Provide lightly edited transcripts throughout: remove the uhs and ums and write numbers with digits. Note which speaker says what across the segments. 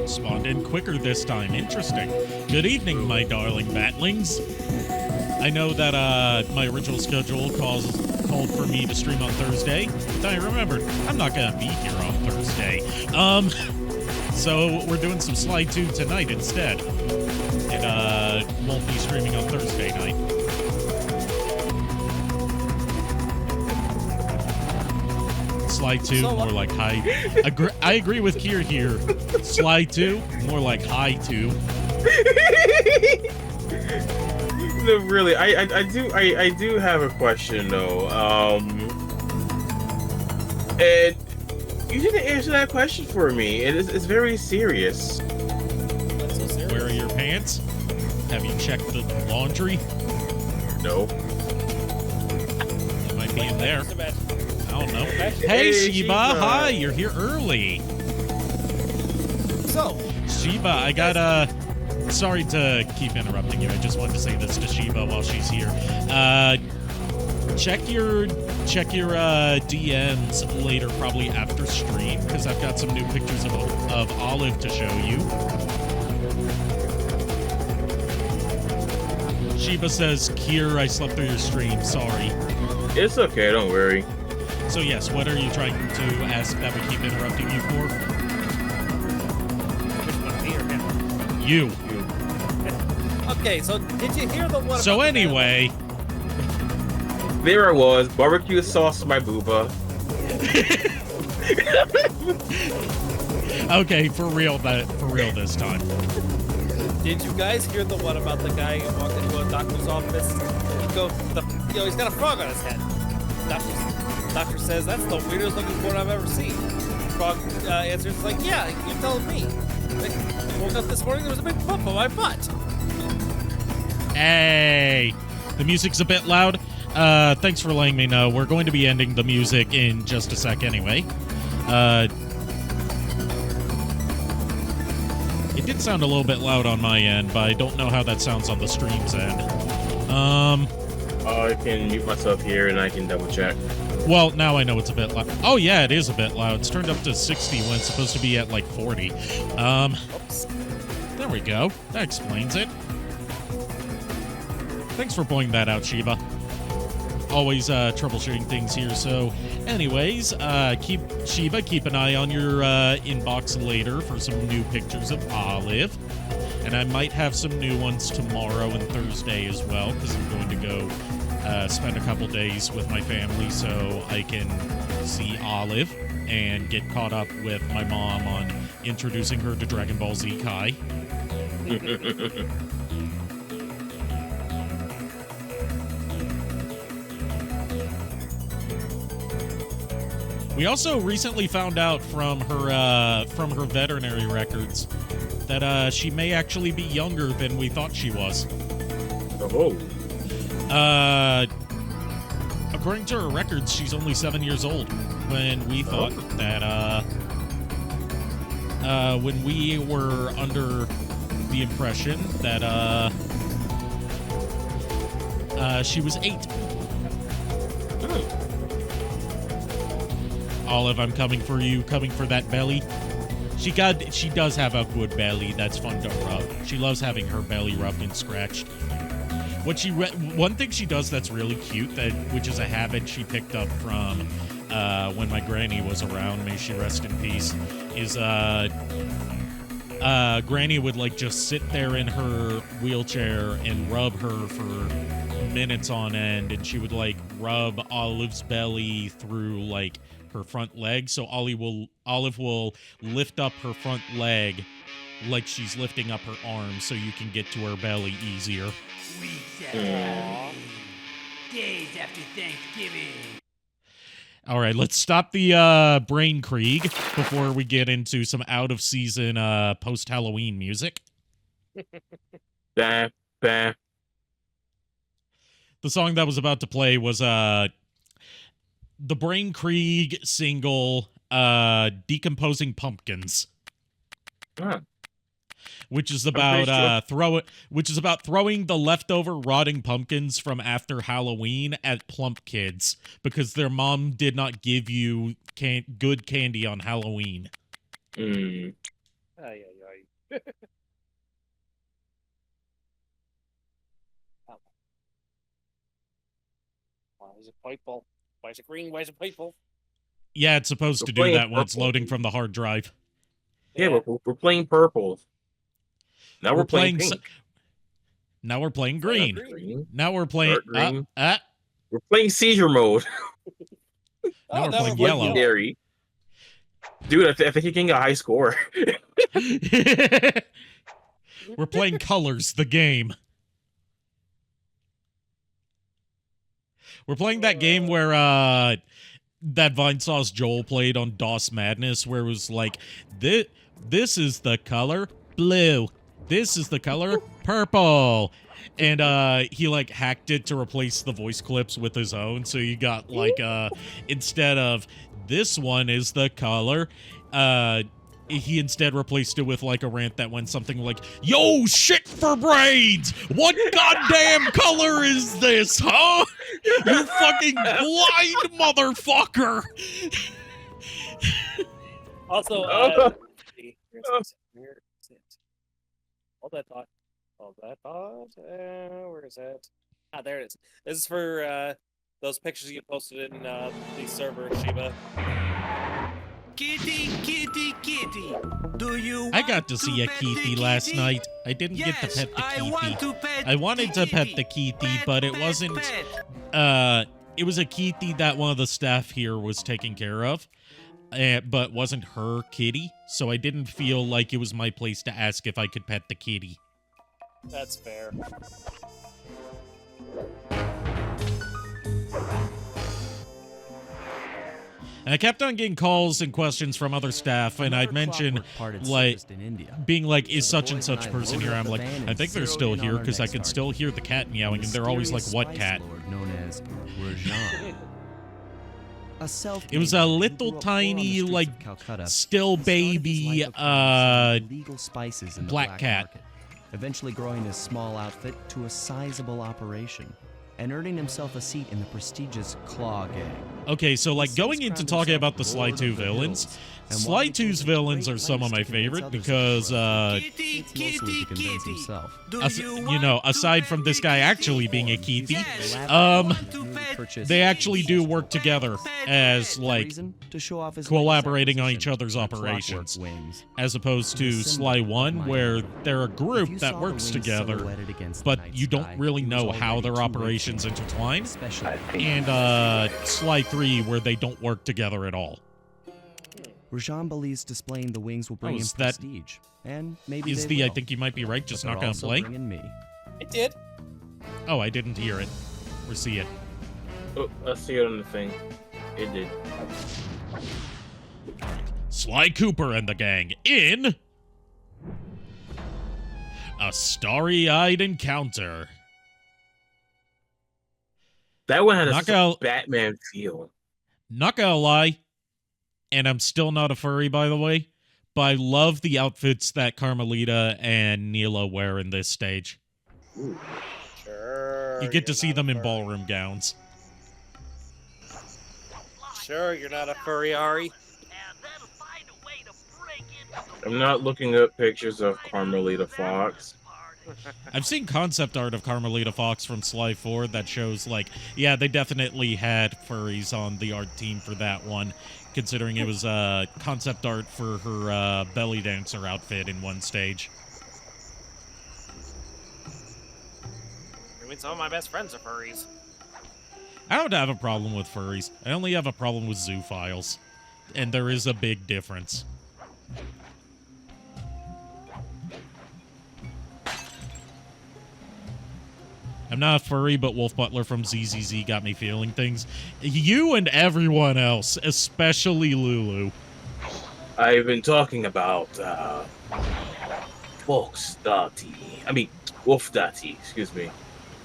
Speaker 1: Spawned in quicker this time. Interesting. Good evening, my darling batlings. I know that my original schedule called for me to stream on Thursday. Then I remembered I'm not gonna be here on Thursday. So we're doing some Slide 2 tonight instead. And won't be streaming on Thursday night. Slide 2, more like high. I agree with Kier here. Slide 2, more like high 2.
Speaker 2: No, really, I do have a question though. And you didn't answer that question for me. It's very serious.
Speaker 3: That's so serious.
Speaker 1: Where are your pants? Have you checked the laundry?
Speaker 2: No.
Speaker 1: It might be in there. I don't know.
Speaker 2: Hey,
Speaker 1: Hey, Sheba.
Speaker 2: Sheba.
Speaker 1: Hi, you're here early.
Speaker 3: So,
Speaker 1: Sheba, I got sorry to keep interrupting you. I just wanted to say this to Sheba while she's here. Check your DMs later, probably after stream, because I've got some new pictures of Olive to show you. Sheba says, Kier, I slept through your stream. Sorry.
Speaker 2: It's okay, don't worry.
Speaker 1: So yes, what are you trying to ask that we keep interrupting you for?
Speaker 3: which one, me or him?
Speaker 1: You.
Speaker 3: Okay, so did you hear the one?
Speaker 1: So
Speaker 3: about the
Speaker 1: anyway,
Speaker 2: There I was, barbecue sauce my booba.
Speaker 1: okay, for real this time.
Speaker 3: Did you guys hear the one about the guy who walked into a doctor's office? He's got a frog on his head. Doctor says that's the weirdest looking one I've ever seen. Frog answers like, yeah, you're telling me. I woke up this morning, there was a big bump on my butt.
Speaker 1: Hey, the music's a bit loud. Thanks for letting me know. We're going to be ending the music in just a sec anyway. It did sound a little bit loud on my end, but I don't know how that sounds on the stream's end.
Speaker 2: I can mute myself here and I can double check.
Speaker 1: Well, now I know it's a bit loud. Oh, yeah, it is a bit loud. It's turned up to 60 when it's supposed to be at, like, 40.
Speaker 3: Oops.
Speaker 1: There we go. That explains it. Thanks for pointing that out, Sheba. Always troubleshooting things here. So, anyways, keep an eye on your inbox later for some new pictures of Olive. And I might have some new ones tomorrow and Thursday as well, because I'm going to go spend a couple days with my family so I can see Olive and get caught up with my mom on introducing her to Dragon Ball Z Kai. We also recently found out from her veterinary records that she may actually be younger than we thought she was.
Speaker 2: Oh.
Speaker 1: According to her records, she's only 7 years old. When we thought that when we were under the impression that she was 8. Olive, I'm coming for you, coming for that belly. She does have a good belly that's fun to rub. She loves having her belly rubbed and scratched. One thing she does that's really cute, which is a habit she picked up from when my granny was around, may she rest in peace, is Granny would like just sit there in her wheelchair and rub her for minutes on end, and she would like rub Olive's belly through like her front leg, so Olive will lift up her front leg like she's lifting up her arm so you can get to her belly easier.
Speaker 4: Weeks after Halloween, days after Thanksgiving.
Speaker 1: All right, let's stop the brain krieg before we get into some out-of-season post-Halloween music.
Speaker 2: Bah, bah.
Speaker 1: The song that was about to play was the Brain Krieg single Decomposing Pumpkins.
Speaker 2: Huh.
Speaker 1: Which is about throwing the leftover rotting pumpkins from after Halloween at plump kids because their mom did not give you good candy on Halloween.
Speaker 2: Mm.
Speaker 3: Ay, ay, ay. Oh. Why is it purple? Why is it green? Why is it purple?
Speaker 1: Yeah, it's supposed
Speaker 2: We're
Speaker 1: to do
Speaker 2: playing
Speaker 1: that when it's
Speaker 2: purple.
Speaker 1: loading from the hard drive.
Speaker 2: Yeah, we're playing purple. Now we're playing
Speaker 1: playing
Speaker 2: pink.
Speaker 1: Now we're playing green.
Speaker 2: Green.
Speaker 1: Now we're playing
Speaker 2: Dark green.
Speaker 1: uh,
Speaker 2: We're playing seizure mode.
Speaker 1: Now we're
Speaker 3: now
Speaker 1: playing
Speaker 3: we're
Speaker 1: yellow.
Speaker 2: Legendary. Dude, I think you're getting a high score.
Speaker 1: We're playing Colors, the game. We're playing that game where that Vinesauce Joel played on DOS Madness, where it was like, this is the color blue. This is the color purple. And he like hacked it to replace the voice clips with his own. So you got like instead of this one is the color, he instead replaced it with like a rant that went something like, "Yo, shit for brains! What goddamn color is this, huh? You fucking blind motherfucker!"
Speaker 3: Also, where is it? Hold that thought. Hold that thought. Where is it? Ah, there it is. This is for those pictures you posted in the server, Shiba.
Speaker 4: Kitty, kitty, kitty. Do you
Speaker 1: I got
Speaker 4: want
Speaker 1: to see a
Speaker 4: pet the
Speaker 1: Keithy last
Speaker 4: kitty?
Speaker 1: night. I didn't get to
Speaker 4: Yes,
Speaker 1: pet the
Speaker 4: I want to
Speaker 1: Keithy.
Speaker 4: pet
Speaker 1: I wanted
Speaker 4: the
Speaker 1: to pet
Speaker 4: kitty.
Speaker 1: the Keithy,
Speaker 4: Pet,
Speaker 1: but it
Speaker 4: pet,
Speaker 1: wasn't.
Speaker 4: pet.
Speaker 1: It was a Keithy that one of the staff here was taking care of, but wasn't her kitty. So I didn't feel like it was my place to ask if I could pet the kitty.
Speaker 3: That's fair.
Speaker 1: And I kept on getting calls and questions from other staff, and I'd mention, like, being like, is such and such person here? I'm like, I think they're still here because I can still hear the cat meowing, and they're always like, what cat? It was a little tiny, like, still baby, black cat.
Speaker 5: Eventually growing his small outfit to a sizable operation and earning himself a seat in the prestigious Claw Gang.
Speaker 1: Okay, so like going into talking about the Sly 2 villains, Sly 2's villains are some of my favorite because,
Speaker 4: Kitty,
Speaker 5: It's mostly to
Speaker 4: kitty,
Speaker 5: convince
Speaker 4: kitty.
Speaker 5: himself.
Speaker 4: Do
Speaker 1: you know, aside from this guy actually being a Keithy, they actually do work together as, like, collaborating on each other's operations, as opposed to Sly 1, where they're a group that works together, but you don't really know how their operations intertwine, and Sly 3, where they don't work together at all.
Speaker 5: Rajan believes displaying the wings will bring him
Speaker 1: is that-
Speaker 5: prestige, and maybe
Speaker 1: Is
Speaker 5: they
Speaker 1: I
Speaker 5: will,
Speaker 1: think you might be right, just
Speaker 5: but
Speaker 1: not
Speaker 5: they're
Speaker 1: gonna
Speaker 5: also
Speaker 1: play?
Speaker 5: bringing me.
Speaker 3: It did.
Speaker 1: Oh, I didn't hear it. Or see it.
Speaker 2: Oh, let's see it on the thing. It did.
Speaker 1: Sly Cooper and the gang in a starry-eyed encounter.
Speaker 2: That one had a
Speaker 1: Knockout-
Speaker 2: Batman feel.
Speaker 1: Not gonna lie, and I'm still not a furry, by the way, but I love the outfits that Carmelita and Neela wear in this stage.
Speaker 2: Ooh.
Speaker 3: Sure.
Speaker 1: You get to
Speaker 3: you're
Speaker 1: see
Speaker 3: not a
Speaker 1: them in
Speaker 3: furry.
Speaker 1: ballroom gowns.
Speaker 3: Sure, you're not a furry, Ari.
Speaker 2: I'm not looking up pictures of Carmelita Fox.
Speaker 1: I've seen concept art of Carmelita Fox from Sly 4 that shows, like, yeah, they definitely had furries on the art team for that one, considering it was concept art for her belly dancer outfit in one stage.
Speaker 3: I mean, some of my best friends are furries.
Speaker 1: I don't have a problem with furries. I only have a problem with zoophiles. And there is a big difference. I'm not a furry, but Wolf Butler from ZZZ got me feeling things. You and everyone else, especially Lulu.
Speaker 2: I've been talking about Wolf Dottie, excuse me.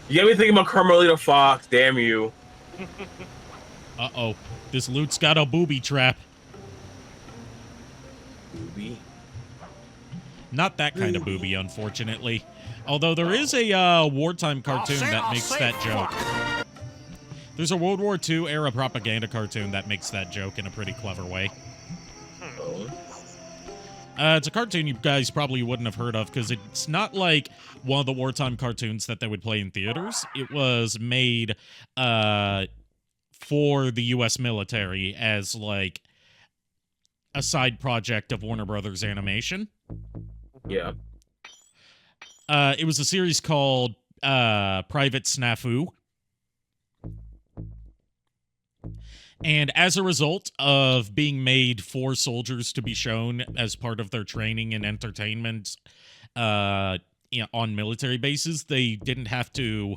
Speaker 2: You got me thinking about Carmelita Fox, damn you.
Speaker 1: Uh-oh. This loot's got a booby trap.
Speaker 2: Booby.
Speaker 1: Not that kind of booby, unfortunately. Although there is a wartime cartoon that makes that joke. There's a World War II era propaganda cartoon that makes that joke in a pretty clever way.
Speaker 2: Oh.
Speaker 1: It's a cartoon you guys probably wouldn't have heard of because it's not like one of the wartime cartoons that they would play in theaters. It was made for the U.S. military as like a side project of Warner Brothers Animation.
Speaker 2: Yeah.
Speaker 1: It was a series called Private Snafu. And as a result of being made for soldiers to be shown as part of their training and entertainment on military bases, they didn't have to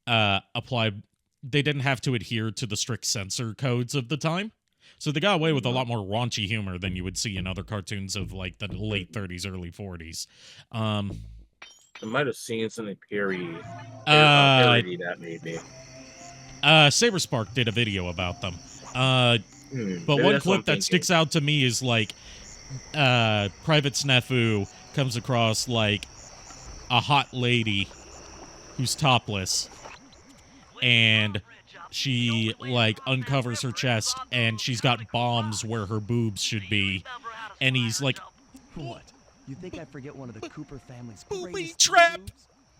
Speaker 1: they didn't have to adhere to the strict censor codes of the time. So they got away with a lot more raunchy humor than you would see in other cartoons of like the late 30s, early 40s.
Speaker 2: I might have seen something parody that maybe.
Speaker 1: Saberspark did a video about them. But one clip that sticks out to me is like Private Snafu comes across like a hot lady who's topless, and she like uncovers her chest and she's got bombs where her boobs should be, and he's like,
Speaker 5: What? You think I forget one of the Cooper family's
Speaker 1: booby
Speaker 5: greatest
Speaker 1: trap?
Speaker 5: moves?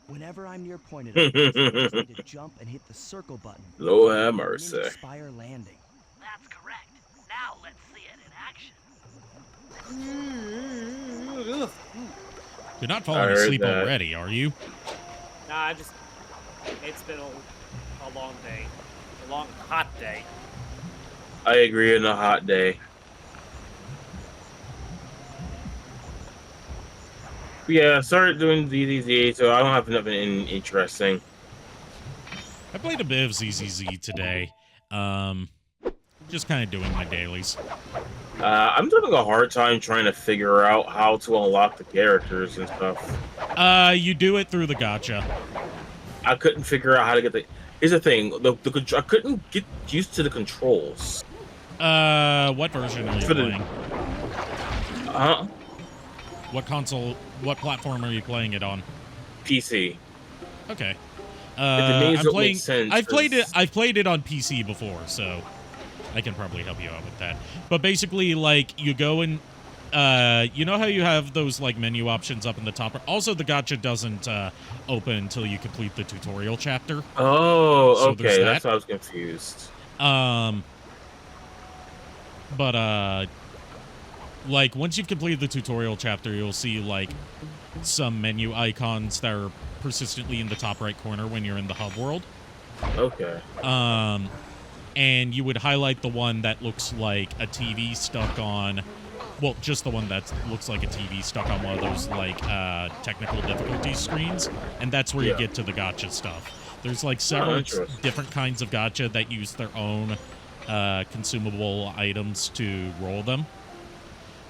Speaker 5: Whenever I'm near point at I need to jump and hit the circle button.
Speaker 2: Lord have
Speaker 5: And
Speaker 2: mercy.
Speaker 5: Inspire landing.
Speaker 6: That's correct. Now let's see it in action.
Speaker 1: you're not falling
Speaker 2: I heard
Speaker 1: asleep
Speaker 2: that.
Speaker 1: already, are you?
Speaker 3: Nah, it's been a long day. A long, hot day.
Speaker 2: I agree, on a hot day. Yeah, started doing ZZZ, so I don't have nothing interesting.
Speaker 1: I played a bit of ZZZ today. Just kind of doing my dailies.
Speaker 2: I'm having a hard time trying to figure out how to unlock the characters and stuff.
Speaker 1: You do it through the gacha.
Speaker 2: I couldn't figure out how to get the... Here's the thing, I couldn't get used to the controls.
Speaker 1: What version are you playing? What console, what platform are you playing it on?
Speaker 2: PC.
Speaker 1: Okay.
Speaker 2: names
Speaker 1: I'm
Speaker 2: don't
Speaker 1: playing.
Speaker 2: make sense,
Speaker 1: I've played it.
Speaker 2: 'cause-
Speaker 1: I've played it on PC before, so I can probably help you out with that. But basically, like you go and you know how you have those like menu options up in the top. Also, the gacha doesn't open until you complete the tutorial chapter.
Speaker 2: Oh,
Speaker 1: So there's
Speaker 2: okay.
Speaker 1: that.
Speaker 2: That's why I was confused.
Speaker 1: But like once you've completed the tutorial chapter, you'll see like some menu icons that are persistently in the top right corner when you're in the hub world.
Speaker 2: Okay.
Speaker 1: And you would highlight the one that looks like a TV stuck on, well, just the one that looks like a TV stuck on one of those like technical difficulty screens, and that's where you get to the gacha stuff. There's like several
Speaker 2: interesting.
Speaker 1: different kinds of gacha that use their own consumable items to roll them.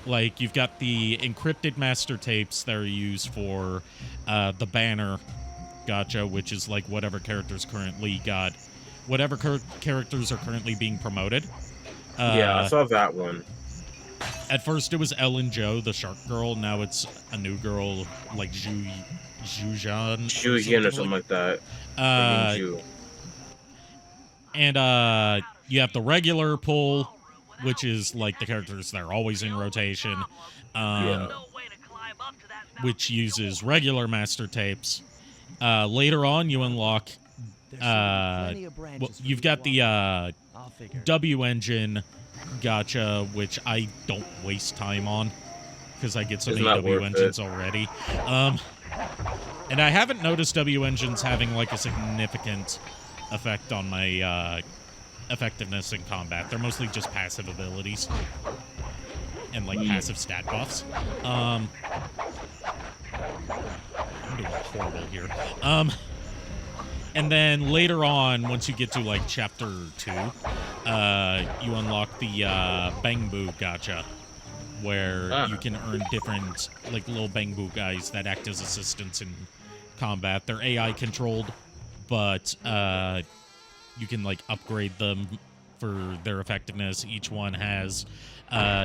Speaker 1: Like, you've got the encrypted master tapes that are used for the banner gacha, which is like whatever characters currently got, whatever characters are currently being promoted.
Speaker 2: Yeah, I saw that one.
Speaker 1: At first it was Ellen Joe, the shark girl. Now it's a new girl, like Zhu
Speaker 2: Jujian or something like that. Ju.
Speaker 1: And you have the regular pull, which is like the characters that are always in rotation, which uses regular master tapes. Later on, you unlock. Well, you've got the W engine gacha, which I don't waste time on because I get so
Speaker 2: It's
Speaker 1: many
Speaker 2: not
Speaker 1: W
Speaker 2: worth
Speaker 1: engines
Speaker 2: it.
Speaker 1: already. And I haven't noticed W engines having like a significant effect on my effectiveness in combat. They're mostly just passive abilities and like passive stat buffs. I'm doing horrible here. And then later on, once you get to like chapter 2, you unlock the Bangbu gacha, where you can earn different like little Bangbu guys that act as assistants in combat. They're AI controlled, but you can like upgrade them for their effectiveness. Each one has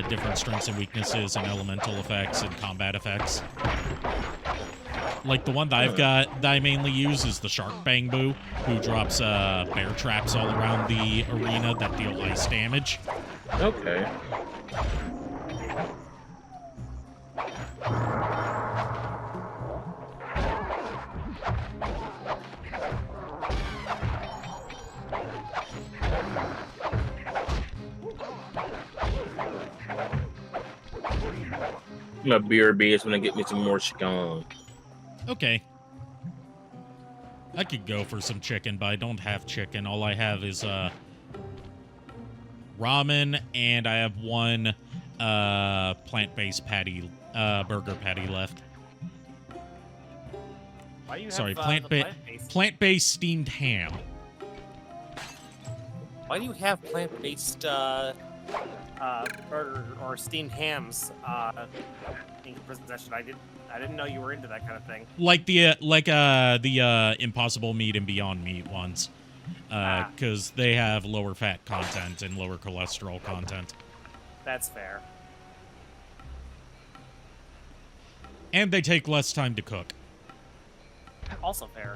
Speaker 1: different strengths and weaknesses and elemental effects and combat effects. Like the one that I've got that I mainly use is the Shark Bangbu, who drops bear traps all around the arena that deal ice damage.
Speaker 2: Okay. my BRB is when I get me some more chicken.
Speaker 1: Okay. I could go for some chicken, but I don't have chicken. All I have is ramen, and I have one plant-based patty, burger patty left.
Speaker 3: Why do you
Speaker 1: Sorry,
Speaker 3: have plant-based?
Speaker 1: plant-based steamed ham.
Speaker 3: Why do you have plant-based burger or steamed hams in possession? I didn't know you were into that kind of thing.
Speaker 1: Like the Impossible Meat and Beyond Meat ones, because they have lower fat content and lower cholesterol content.
Speaker 3: That's fair.
Speaker 1: And they take less time to cook.
Speaker 3: Also fair.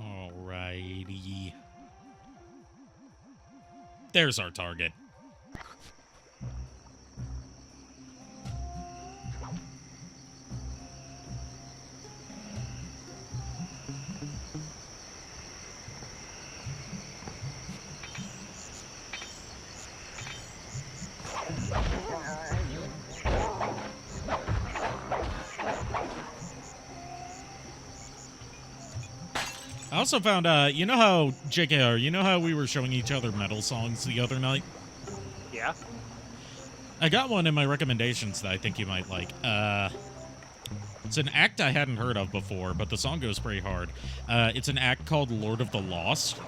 Speaker 1: Alrighty. There's our target. I also found, you know how, JKR, you know how we were showing each other metal songs the other night?
Speaker 3: Yeah.
Speaker 1: I got one in my recommendations that I think you might like. It's an act I hadn't heard of before, but the song goes pretty hard. It's an act called Lord of the Lost.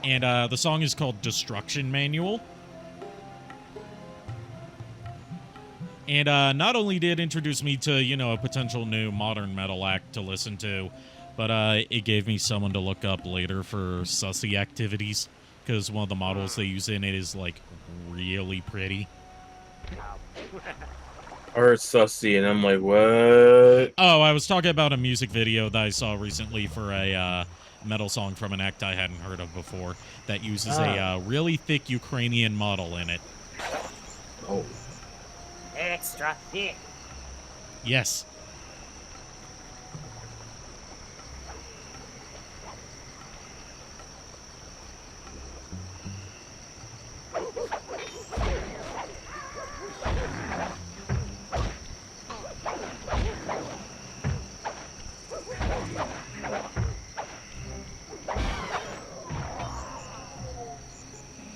Speaker 1: And the song is called Destruction Manual. And not only did it introduce me to, you know, a potential new modern metal act to listen to, but it gave me someone to look up later for sussy activities, because one of the models they use in it is, like, really pretty.
Speaker 2: I heard sussy, and I'm like, what?
Speaker 1: Oh, I was talking about a music video that I saw recently for a metal song from an act I hadn't heard of before that uses a really thick Ukrainian model in it.
Speaker 2: Oh.
Speaker 6: Extra hit.
Speaker 1: Yes.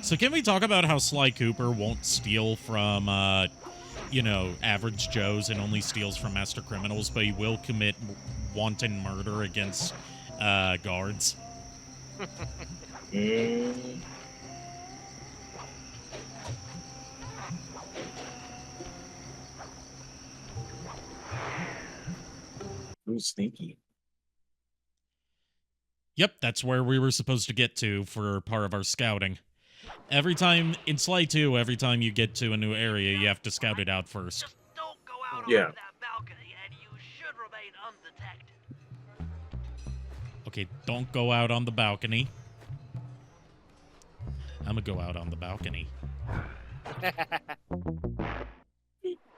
Speaker 1: So can we talk about how Sly Cooper won't steal from, you know, average Joes and only steals from master criminals, but he will commit wanton murder against guards?
Speaker 2: Who's sneaky?
Speaker 1: Yep, that's where we were supposed to get to for part of our scouting. Every time, in Sly 2, every time you get to a new area, you have to scout it out first.
Speaker 6: Just don't go out
Speaker 2: Yeah.
Speaker 6: onto that balcony, and you should remain undetected.
Speaker 1: Okay, don't go out on the balcony. I'm gonna go out on the balcony.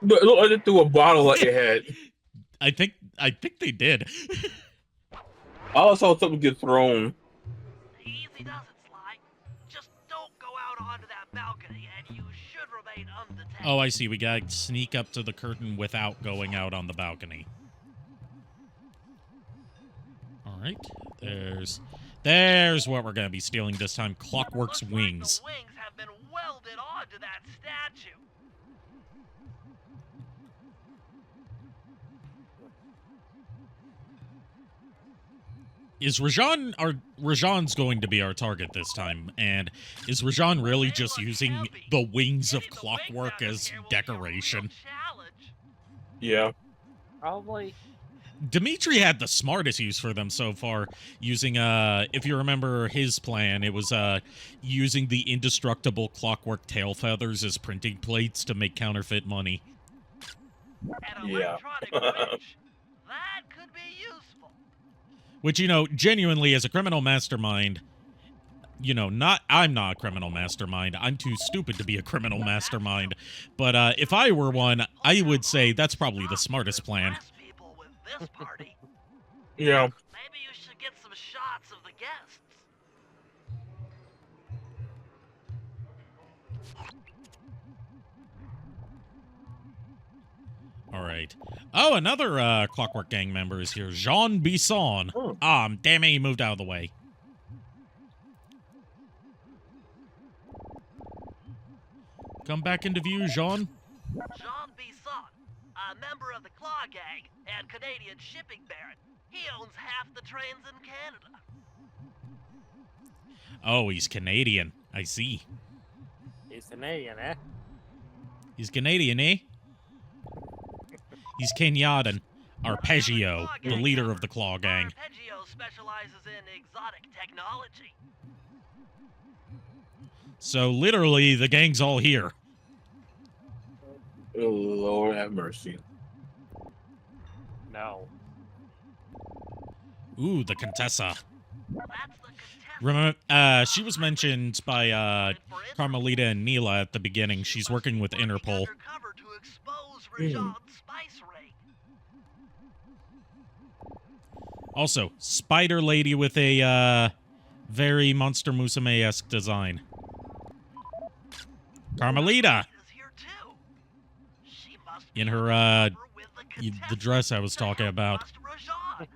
Speaker 2: Look, look, I threw a bottle at your head.
Speaker 1: I think they did.
Speaker 2: I also saw something get thrown.
Speaker 6: Easy does it, Sly. Just don't go out onto that balcony, and you should remain undetected.
Speaker 1: Oh, I see. We gotta sneak up to the curtain without going out on the balcony. All right. There's what we're gonna be stealing this time. Clockwork's
Speaker 6: Looks
Speaker 1: wings.
Speaker 6: like the wings have been welded onto that statue.
Speaker 1: Is Rajan's going to be our target this time? And is Rajan really just using the wings of Clockwork as decoration?
Speaker 2: Yeah.
Speaker 3: Probably.
Speaker 1: Dimitri had the smartest use for them so far, using, if you remember his plan, it was, using the indestructible Clockwork tail feathers as printing plates to make counterfeit money.
Speaker 6: An
Speaker 2: Yeah.
Speaker 6: electronic winch. That could be useful.
Speaker 1: Which, you know, genuinely, as a criminal mastermind, you know, I'm not a criminal mastermind. I'm too stupid to be a criminal mastermind. But if I were one, I would say that's probably the smartest plan.
Speaker 6: Impress people with this party.
Speaker 2: Yeah.
Speaker 6: Maybe you should get some shots of the guests.
Speaker 1: All right. Oh, another Clockwork Gang member is here. Jean Bisson.
Speaker 2: Oh.
Speaker 1: Damn it, he moved out of the way. Come back into view, Jean.
Speaker 6: Jean Bisson, a member of the Claw Gang and Canadian shipping baron. He owns half the trains in Canada.
Speaker 1: Oh, he's Canadian. I see.
Speaker 3: He's Canadian, eh?
Speaker 1: He's Canadian, eh? He's Kenyadan. Arpeggio, the leader of the Claw Gang.
Speaker 6: Arpeggio specializes in exotic technology.
Speaker 1: So, literally, the gang's all here.
Speaker 2: Oh, Lord have mercy.
Speaker 3: No.
Speaker 1: Ooh, the Contessa.
Speaker 6: That's the Contessa.
Speaker 1: Remember, she was mentioned by Carmelita and Neela at the beginning. She's working with Interpol.
Speaker 6: Undercover to expose Rajan's spice ring.
Speaker 1: Also, Spider Lady with a very Monster Musume-esque design. Carmelita!
Speaker 6: Is here too. She must
Speaker 1: In
Speaker 6: be
Speaker 1: her,
Speaker 6: undercover with the
Speaker 1: the
Speaker 6: Contessa
Speaker 1: dress I was
Speaker 6: to
Speaker 1: talking
Speaker 6: help
Speaker 1: about.
Speaker 6: bust Rajan.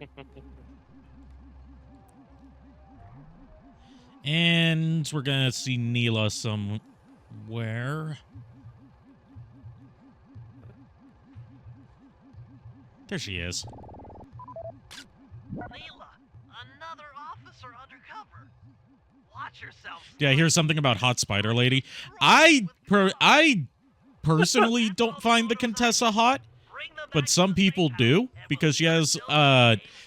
Speaker 1: And we're gonna see Neela somewhere. There she is.
Speaker 6: Leela, another officer undercover. Watch yourself.
Speaker 1: Did I hear something about Hot Spider Lady? I personally don't find the Contessa hot, but some people do, because she has,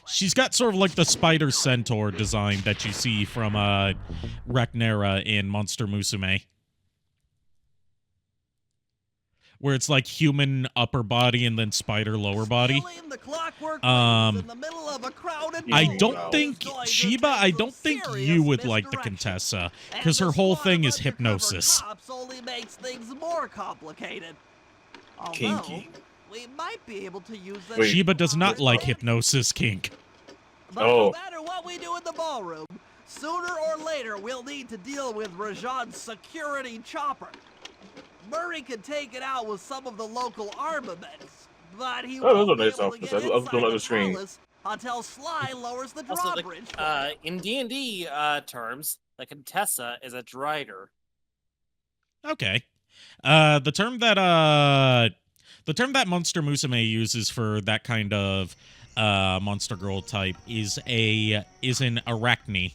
Speaker 1: she's got sort of like the Spider Centaur design that you see from, Rhaenyra in Monster Musume. Where it's like human upper body and then spider lower body. I don't think, Sheba, I don't think you would like the Contessa, because her whole thing is hypnosis.
Speaker 7: Only makes things more complicated. Although,
Speaker 2: Kinky.
Speaker 7: we might be able to use that.
Speaker 2: Wait.
Speaker 1: Sheba does not like hypnosis kink.
Speaker 7: But
Speaker 2: Oh.
Speaker 7: no matter what we do in the ballroom, sooner or later we'll need to deal with Rajan's security chopper. Murray could take it out with some of the local armaments, but he
Speaker 2: Oh, those
Speaker 7: won't
Speaker 2: are
Speaker 7: be
Speaker 2: nice
Speaker 7: able to
Speaker 2: outfits.
Speaker 7: get
Speaker 2: I was
Speaker 7: inside
Speaker 2: doing on
Speaker 7: the
Speaker 2: the screen.
Speaker 7: palace until Sly lowers the
Speaker 3: Also,
Speaker 7: drawbridge.
Speaker 3: in D&D terms, the Contessa is a drider.
Speaker 1: Okay. The term that Monster Musume uses for that kind of monster girl type is an arachne.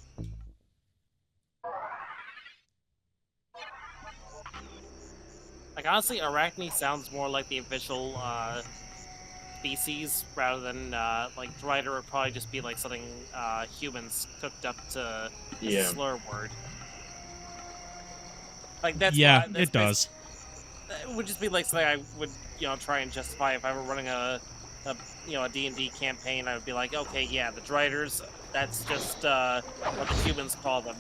Speaker 3: Like, honestly, Arachne sounds more like the official species rather than, like, drider would probably just be like something humans cooked up to
Speaker 2: Yeah.
Speaker 3: a slur word. Like, that's
Speaker 1: Yeah,
Speaker 3: that's
Speaker 1: it does.
Speaker 3: It would just be like something I would, try and justify if I were running a D&D campaign. I would be like, okay, yeah, the driders, that's just what the humans call them.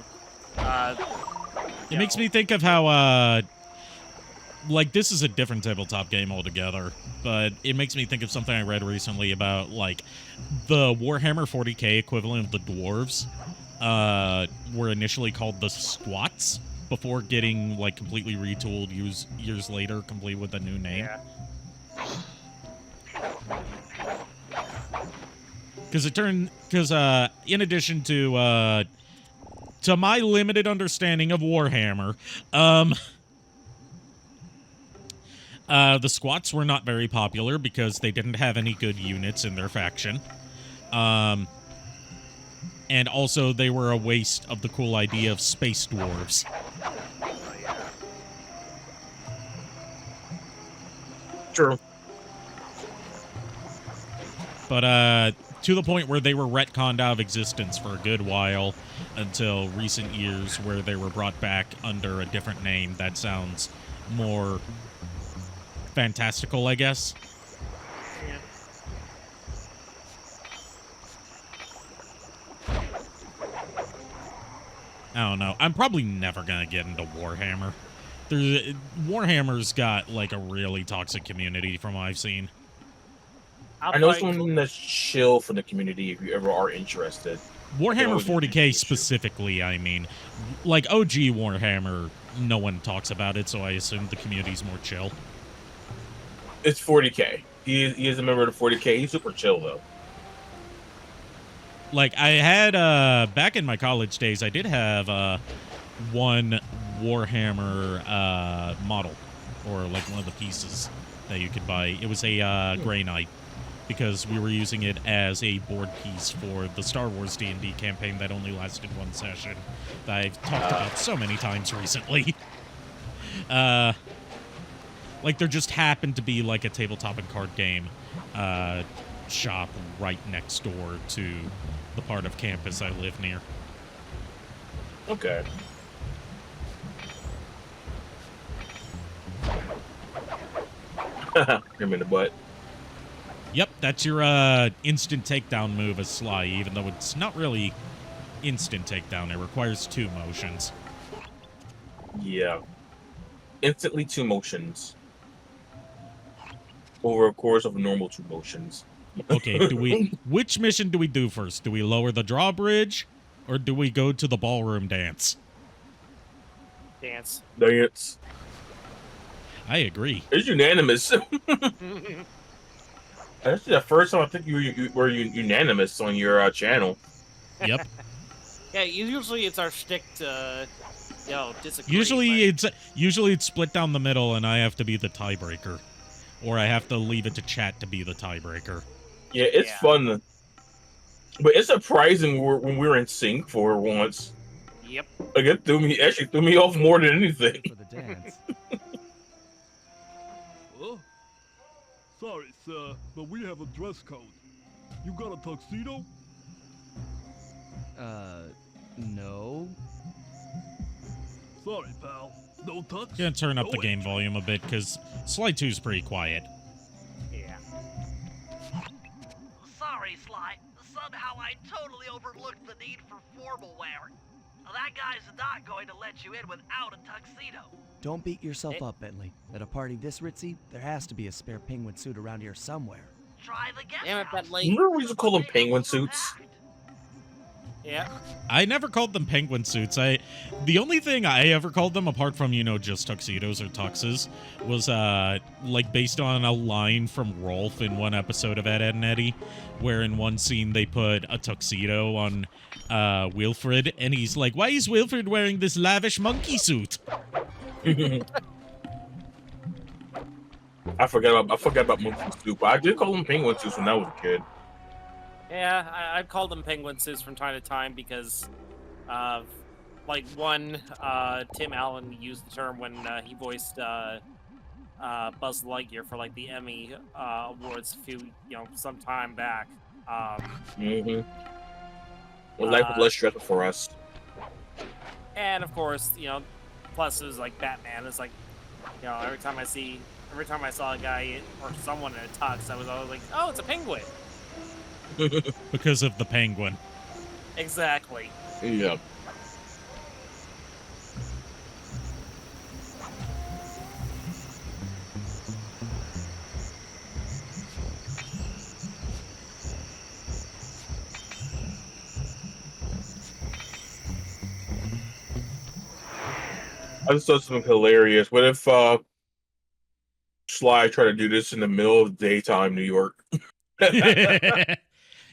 Speaker 1: It makes me think of how, like, this is a different tabletop game altogether, but it makes me think of something I read recently about, like, the Warhammer 40k equivalent of the dwarves were initially called the Squats before getting, like, completely retooled years later, complete with a new name.
Speaker 3: Yeah.
Speaker 1: Because in addition to my limited understanding of Warhammer, the Squats were not very popular because they didn't have any good units in their faction. And also they were a waste of the cool idea of space dwarves.
Speaker 2: True.
Speaker 1: But to the point where they were retconned out of existence for a good while until recent years where they were brought back under a different name that sounds more fantastical, I guess.
Speaker 3: Yeah.
Speaker 1: I don't know. I'm probably never gonna get into Warhammer. Warhammer's got like a really toxic community from what I've seen.
Speaker 2: I know someone that's chill for the community if you ever are interested.
Speaker 1: Warhammer
Speaker 2: Yeah,
Speaker 1: 40k specifically, I mean. Like OG Warhammer, no one talks about it, so I assume the community's more chill.
Speaker 2: It's 40k. He is a member of the 40k. He's super chill though.
Speaker 1: Like I had back in my college days, I did have one Warhammer model, or like one of the pieces that you could buy. It was a Grey Knight, because we were using it as a board piece for the Star Wars D&D campaign that only lasted one session that I've talked about so many times recently. Like there just happened to be like a tabletop and card game shop right next door to the part of campus I live near.
Speaker 2: Okay. Him in the butt.
Speaker 1: Yep, that's your instant takedown move as Sly, even though it's not really instant takedown. It requires 2 motions.
Speaker 2: Yeah. Instantly 2 motions. Over a course of normal 2 motions.
Speaker 1: Okay, which mission do we do first? Do we lower the drawbridge, or do we go to the ballroom dance?
Speaker 3: Dance.
Speaker 2: Dance.
Speaker 1: I agree.
Speaker 2: It's unanimous. That's the first time I think you were unanimous on your channel.
Speaker 1: Yep.
Speaker 3: Yeah, usually it's our shtick to, disagree.
Speaker 1: Usually it's split down the middle, and I have to be the tiebreaker, or I have to leave it to chat to be the tiebreaker.
Speaker 2: Yeah, it's fun, but it's surprising when we were in sync for once.
Speaker 3: Yep.
Speaker 2: Like it threw me off more than anything.
Speaker 5: For the dance.
Speaker 8: Sorry, sir, but we have a dress code. You got a tuxedo?
Speaker 5: No.
Speaker 8: Sorry, pal. No tux?
Speaker 1: Gonna turn up
Speaker 8: No
Speaker 1: the game
Speaker 8: entry.
Speaker 1: volume a bit, because Sly 2's pretty quiet.
Speaker 3: Yeah.
Speaker 6: Sorry, Sly. Somehow I totally overlooked the need for formal wear. That guy's not going to let you in without a tuxedo.
Speaker 5: Don't beat yourself up, Bentley. At a party this ritzy, there has to be a spare penguin suit around here somewhere.
Speaker 6: Try the guest
Speaker 3: Damn it,
Speaker 6: house.
Speaker 3: Bentley.
Speaker 2: Remember we used to call them penguin suits?
Speaker 3: Yeah.
Speaker 1: I never called them penguin suits. The only thing I ever called them, apart from, just tuxedos or tuxes, was, like, based on a line from Rolf in one episode of Ed, Edd n Eddy, where in one scene they put a tuxedo on, Wilfred, and he's like, why is Wilfred wearing this lavish monkey suit?
Speaker 2: I forgot about monkey soup. I did call them penguin suits when I was a kid.
Speaker 3: Yeah, I've called them penguin suits from time to time because, like, Tim Allen used the term when he voiced Buzz Lightyear for, like, the Emmy Awards some time back.
Speaker 2: Well, life was less stressful for us.
Speaker 3: And, of course, plus it was like Batman. It's like, every time I saw a guy or someone in a tux, I was always like, oh, it's a penguin.
Speaker 1: Because of the penguin.
Speaker 3: Exactly.
Speaker 2: Yeah. I just thought something hilarious. What if Sly tried to do this in the middle of daytime New York?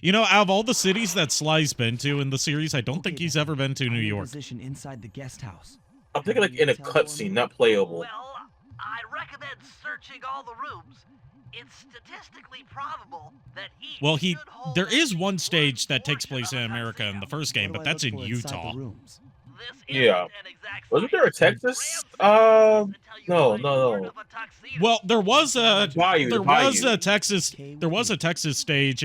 Speaker 1: Out of all the cities that Sly's been to in the series, I don't think he's ever been to New York.
Speaker 5: Position inside the guest house.
Speaker 2: I'm thinking like in a cutscene, not playable.
Speaker 6: Well, I recommend searching all the rooms. It's statistically probable that each
Speaker 1: Well,
Speaker 6: should hold
Speaker 1: there
Speaker 6: at
Speaker 1: is
Speaker 6: least
Speaker 1: one stage that takes
Speaker 6: portion
Speaker 1: place
Speaker 6: of
Speaker 1: in
Speaker 6: a
Speaker 1: America in the
Speaker 6: tuxedo.
Speaker 1: first game,
Speaker 5: What
Speaker 1: but
Speaker 5: do I
Speaker 1: that's
Speaker 5: look
Speaker 1: in
Speaker 5: for inside
Speaker 1: Utah.
Speaker 5: the rooms?
Speaker 6: This
Speaker 2: Yeah.
Speaker 6: isn't an exact
Speaker 2: Wasn't there a
Speaker 6: science.
Speaker 2: Texas?
Speaker 6: Grams until you
Speaker 2: No,
Speaker 6: find
Speaker 2: no.
Speaker 6: part of a tuxedo.
Speaker 1: Well, there was a
Speaker 2: Bayou.
Speaker 1: Texas stage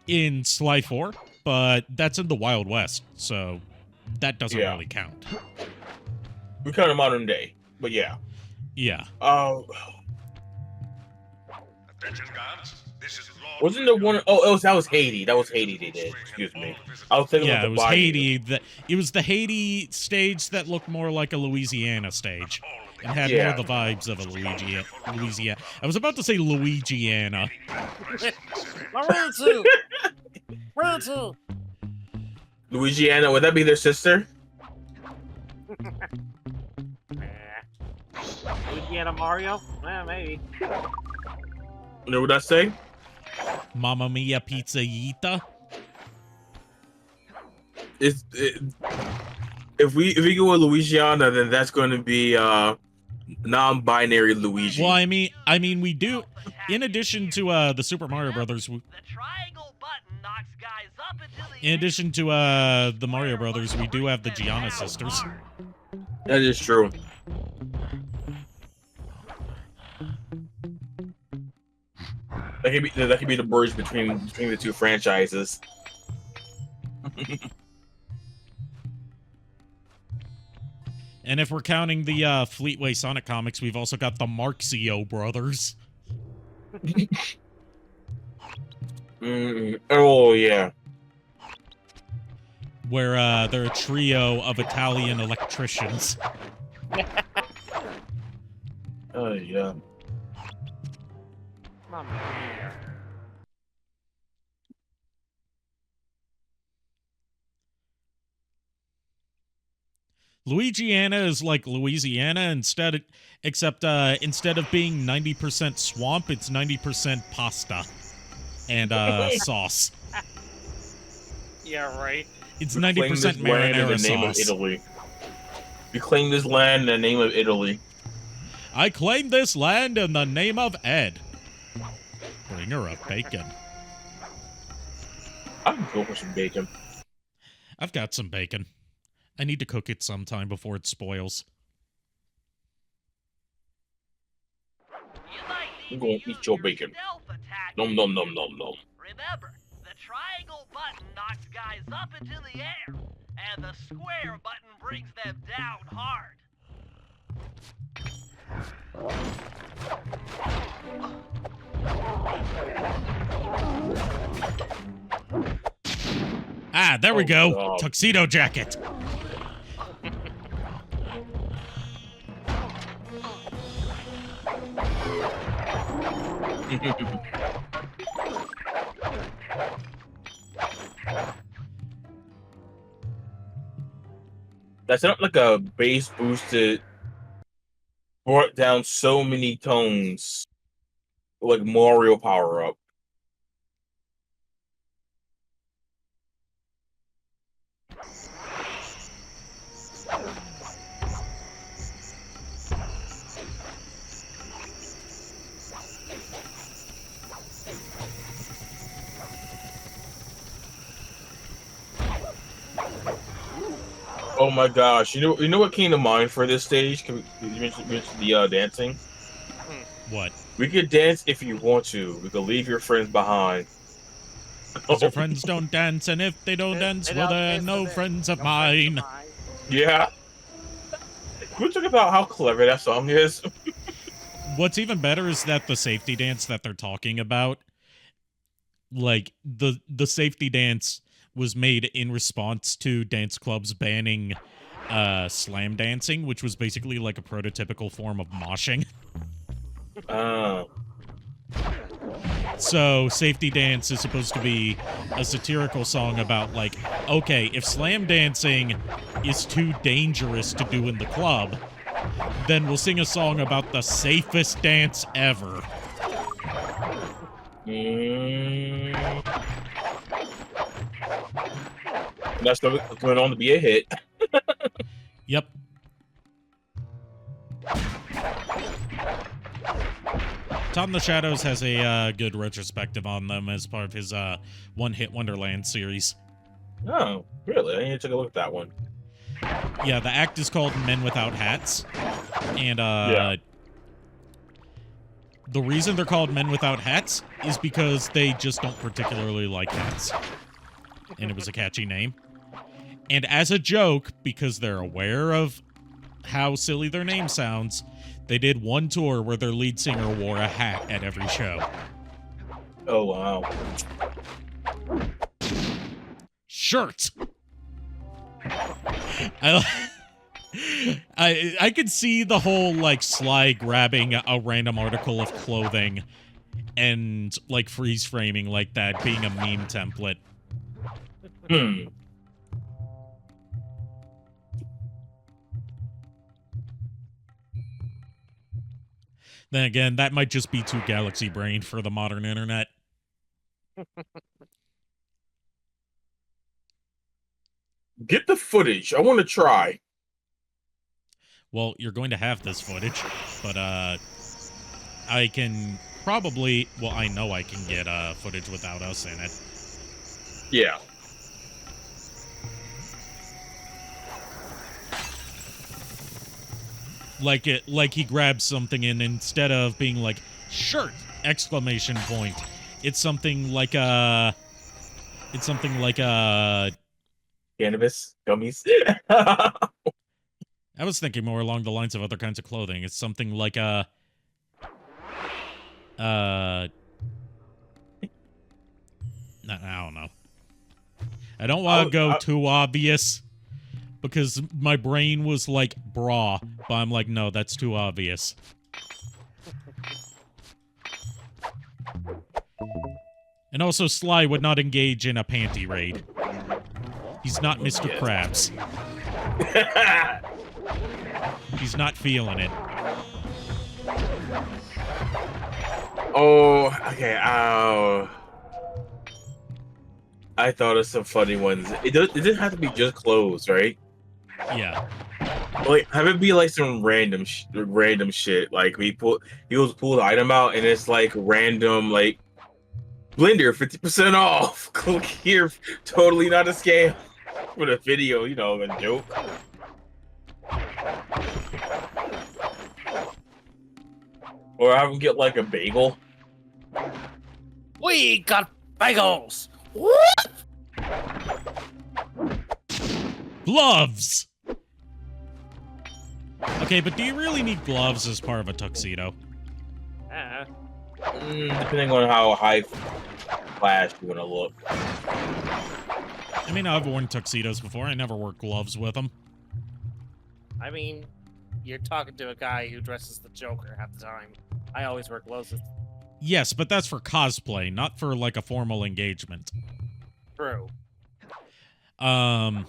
Speaker 1: in Sly 4, but that's in the Wild West, so that doesn't
Speaker 2: Yeah.
Speaker 1: really count.
Speaker 2: We kind of modern day, but yeah.
Speaker 1: Yeah.
Speaker 9: Attention guards,
Speaker 2: Wasn't there one? Oh, that was Haiti. That was Haiti. They did. Excuse me. I was thinking
Speaker 1: Yeah,
Speaker 2: of
Speaker 1: it
Speaker 2: the
Speaker 1: was
Speaker 2: Bayou.
Speaker 1: Haiti. It was the Haiti stage that looked more like a Louisiana stage. And had more of the vibes of a Louisiana. I was about to say Louisiana.
Speaker 2: Louisiana. Would that be their sister?
Speaker 9: Louisiana Mario? Maybe.
Speaker 2: You know what I say?
Speaker 1: Mamma Mia Pizzaiita.
Speaker 2: If we go with Louisiana, then that's going to be non-binary Luigi.
Speaker 1: Well, I mean, we do. In addition to the Super Mario Brothers,
Speaker 6: The triangle button knocks guys up into the
Speaker 1: in addition to the Mario Brothers, we do have the Gianna sisters.
Speaker 2: That is true. That could be the bridge between the two franchises.
Speaker 1: And if we're counting the Fleetway Sonic comics, we've also got the Marxio brothers.
Speaker 2: Oh, yeah.
Speaker 1: Where they're a trio of Italian electricians.
Speaker 2: Oh, yeah.
Speaker 9: Mamma mia.
Speaker 1: Louisiana is like Louisiana except instead of being 90% swamp, it's 90% pasta and sauce.
Speaker 9: Yeah, right.
Speaker 1: It's
Speaker 2: We claim
Speaker 1: 90%
Speaker 2: this land in
Speaker 1: marinara
Speaker 2: the name of
Speaker 1: sauce.
Speaker 2: Italy. We claim this land in the name of Italy.
Speaker 1: I claim this land in the name of Ed. Bring her up bacon.
Speaker 2: I can go for some bacon.
Speaker 1: I've got some bacon. I need to cook it sometime before it spoils.
Speaker 6: You might
Speaker 2: I'm
Speaker 6: need
Speaker 2: gonna
Speaker 6: to use
Speaker 2: eat your bacon.
Speaker 6: stealth attack.
Speaker 2: Nom nom nom nom nom.
Speaker 6: Remember, the triangle button knocks guys up into the air, and the square button brings them down hard.
Speaker 1: Ah, there we
Speaker 2: Oh,
Speaker 1: go.
Speaker 2: God.
Speaker 1: Tuxedo jacket.
Speaker 2: That's not like a bass boosted, brought down so many tones, like Mario power up. Oh my gosh! You know what came to mind for this stage? You mentioned the dancing.
Speaker 1: What?
Speaker 2: We could dance if you want to. We could leave your friends behind.
Speaker 1: 'Cause your friends don't dance, and if they don't dance, well, they're no friends of mine.
Speaker 2: Yeah. Can we talk about how clever that song is?
Speaker 1: What's even better is that the safety dance that they're talking about, like, the safety dance was made in response to dance clubs banning slam dancing, which was basically like a prototypical form of moshing. So safety dance is supposed to be a satirical song about, like, okay, if slam dancing is too dangerous to do in the club, then we'll sing a song about the safest dance ever.
Speaker 2: That's going on to be a hit.
Speaker 1: Yep. Tom the Shadows has a good retrospective on them as part of his One Hit Wonderland series.
Speaker 2: Oh, really? I need to take a look at that one.
Speaker 1: Yeah, the act is called Men Without Hats. And the reason they're called Men Without Hats is because they just don't particularly like hats. And it was a catchy name. And as a joke, because they're aware of how silly their name sounds, they did one tour where their lead singer wore a hat at every show.
Speaker 2: Oh wow.
Speaker 1: Shirt. I I could see the whole like Sly grabbing a random article of clothing and like freeze framing like that being a meme template.
Speaker 2: Hmm.
Speaker 1: Then again, that might just be too galaxy brained for the modern internet.
Speaker 2: Get the footage. I want to try.
Speaker 1: Well, you're going to have this footage, but I can probably, well, I know I can get footage without us in it.
Speaker 2: Yeah.
Speaker 1: Like he grabs something and instead of being like shirt exclamation point, it's something like a
Speaker 2: Cannabis gummies.
Speaker 1: I was thinking more along the lines of other kinds of clothing. It's something like a I don't know. I don't want to go too obvious because my brain was like bra, but I'm like, no, that's too obvious. And also, Sly would not engage in a panty raid. He's not Mr. Krabs. He's not feeling it.
Speaker 2: Oh, okay. I thought of some funny ones. It didn't have to be just clothes, right?
Speaker 1: Yeah.
Speaker 2: Like, have it be like some random shit. Like he pull the item out and it's like random like Blender 50% off. Click here. Totally not a scam. For the video, you know, a joke. Or have them get like a bagel.
Speaker 3: We got bagels. What?
Speaker 1: Gloves! Okay, but do you really need gloves as part of a tuxedo?
Speaker 2: Depending on how high class you want to look.
Speaker 1: I mean, I've worn tuxedos before. I never wore gloves with them.
Speaker 3: I mean, you're talking to a guy who dresses the Joker half the time. I always wear gloves.
Speaker 1: Yes, but that's for cosplay, not for, like, a formal engagement.
Speaker 3: True.
Speaker 1: The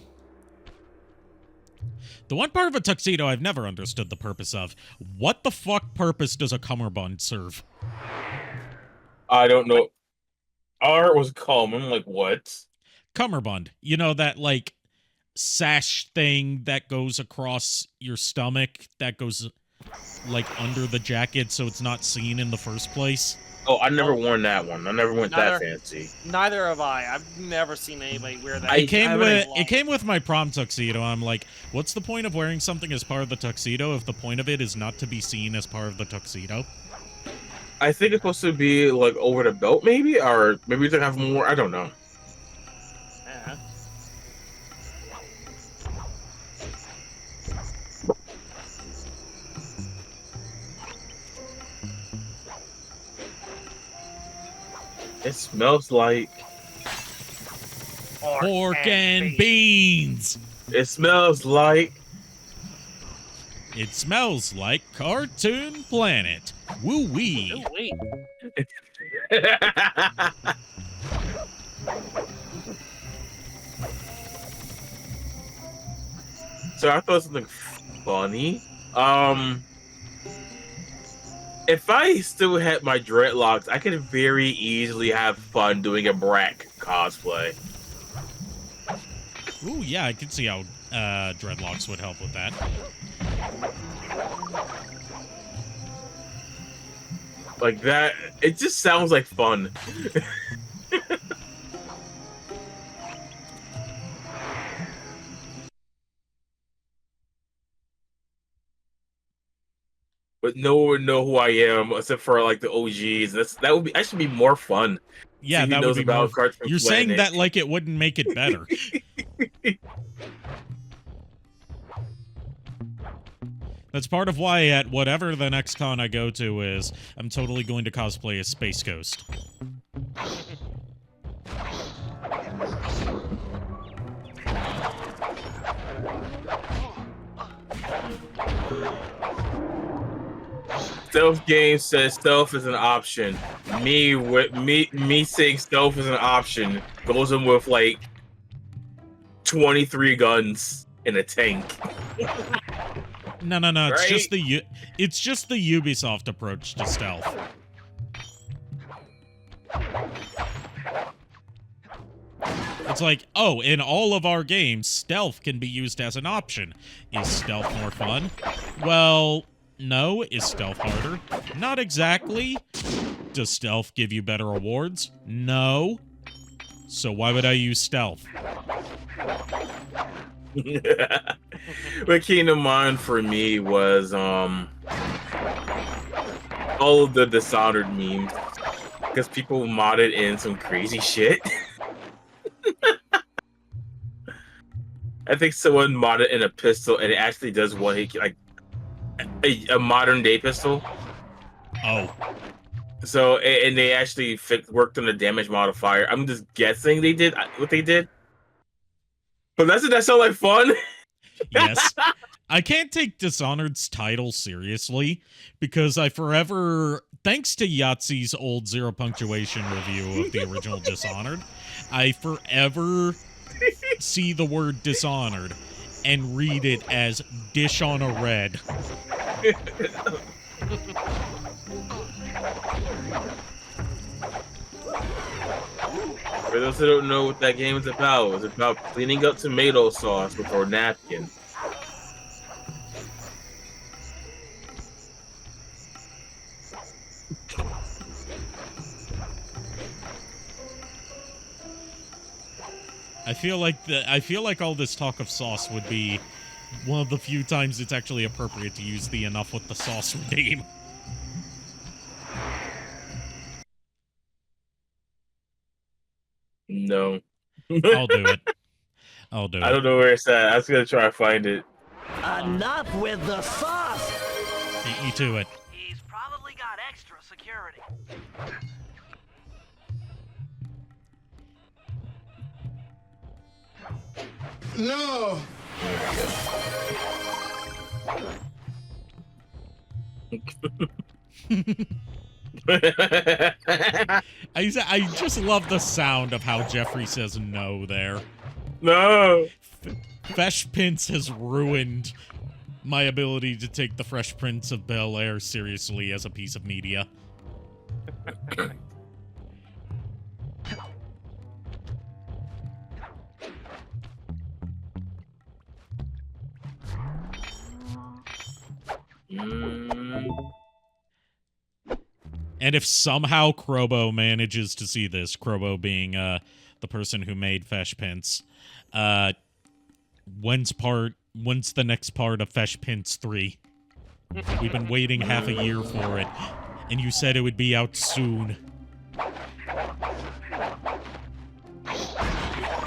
Speaker 1: one part of a tuxedo I've never understood the purpose of. What the fuck purpose does a cummerbund serve?
Speaker 2: I don't know. Art was calm. I'm like, what?
Speaker 1: Cummerbund. You know, that, like, sash thing that goes across your stomach that goes, like, under the jacket so it's not seen in the first place?
Speaker 2: Oh, I never worn that one. I never went that fancy.
Speaker 3: Neither have I. I've never seen anybody wear that.
Speaker 1: It came with my prom tuxedo. I'm like, what's the point of wearing something as part of the tuxedo if the point of it is not to be seen as part of the tuxedo?
Speaker 2: I think it's supposed to be like over the belt, maybe, or maybe to have more. I don't know.
Speaker 3: Yeah.
Speaker 2: It smells like
Speaker 1: pork and beans.
Speaker 2: It smells like.
Speaker 1: It smells like Cartoon Planet. Woo wee.
Speaker 3: Ooh-wee.
Speaker 2: So I thought something funny. If I still had my dreadlocks, I could very easily have fun doing a Brack cosplay.
Speaker 1: Ooh, yeah, I can see how dreadlocks would help with that.
Speaker 2: Like that, it just sounds like fun. But no one would know who I am except for like the OGs. That would be actually be more fun.
Speaker 1: Yeah, that would be more. You're saying that like it wouldn't make it better. That's part of why at whatever the next con I go to is, I'm totally going to cosplay as Space Ghost.
Speaker 2: Stealth game says stealth is an option. Me saying stealth is an option goes in with like 23 guns in a tank.
Speaker 1: No.
Speaker 2: Right?
Speaker 1: It's just the Ubisoft approach to stealth. It's like, oh, in all of our games, stealth can be used as an option. Is stealth more fun? Well, no. Is stealth harder? Not exactly. Does stealth give you better rewards? No. So why would I use stealth?
Speaker 2: What came to mind for me was all of the Dishonored memes, because people modded in some crazy shit. I think someone modded in a pistol and it actually does one hit, like a modern day pistol.
Speaker 1: Oh.
Speaker 2: So, and they actually worked on the damage modifier. I'm just guessing they did what they did. But doesn't that sound like fun?
Speaker 1: Yes. I can't take Dishonored's title seriously because I forever, thanks to Yahtzee's old zero punctuation review of the original Dishonored, I forever see the word Dishonored and read it as dish on a red.
Speaker 2: For those who don't know what that game is about, it's about cleaning up tomato sauce before napkins.
Speaker 1: I feel like all this talk of sauce would be one of the few times it's actually appropriate to use the enough with the sauce redeem.
Speaker 2: No.
Speaker 1: I'll do it.
Speaker 2: I don't know where it's at. I was gonna try to find it.
Speaker 7: Enough with the sauce!
Speaker 1: Beat me to it.
Speaker 6: He's probably got extra security.
Speaker 10: No!
Speaker 1: I just love the sound of how Jeffrey says no there.
Speaker 2: No!
Speaker 1: Fresh Prince has ruined my ability to take the Fresh Prince of Bel-Air seriously as a piece of media. And if somehow Krobo manages to see this, Krobo being the person who made Fesh Pence, when's the next part of Fesh Pence 3? We've been waiting half a year for it, and you said it would be out soon.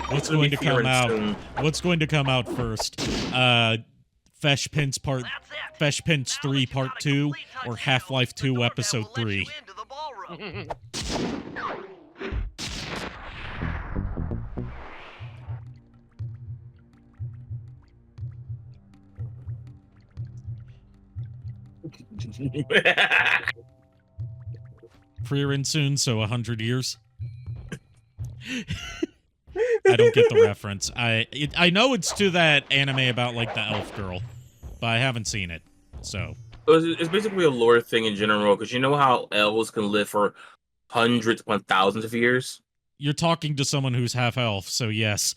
Speaker 1: What's going to come out? What's going to come out first? Fesh Pence Fesh Pence 3 Part 2 or Half-Life 2 Episode 3? Pre-rin soon, so 100 years. I don't get the reference. I know it's to that anime about like the elf girl, but I haven't seen it. So
Speaker 2: it's basically a lore thing in general, because you know how elves can live for hundreds upon thousands of years.
Speaker 1: You're talking to someone who's half elf, so yes.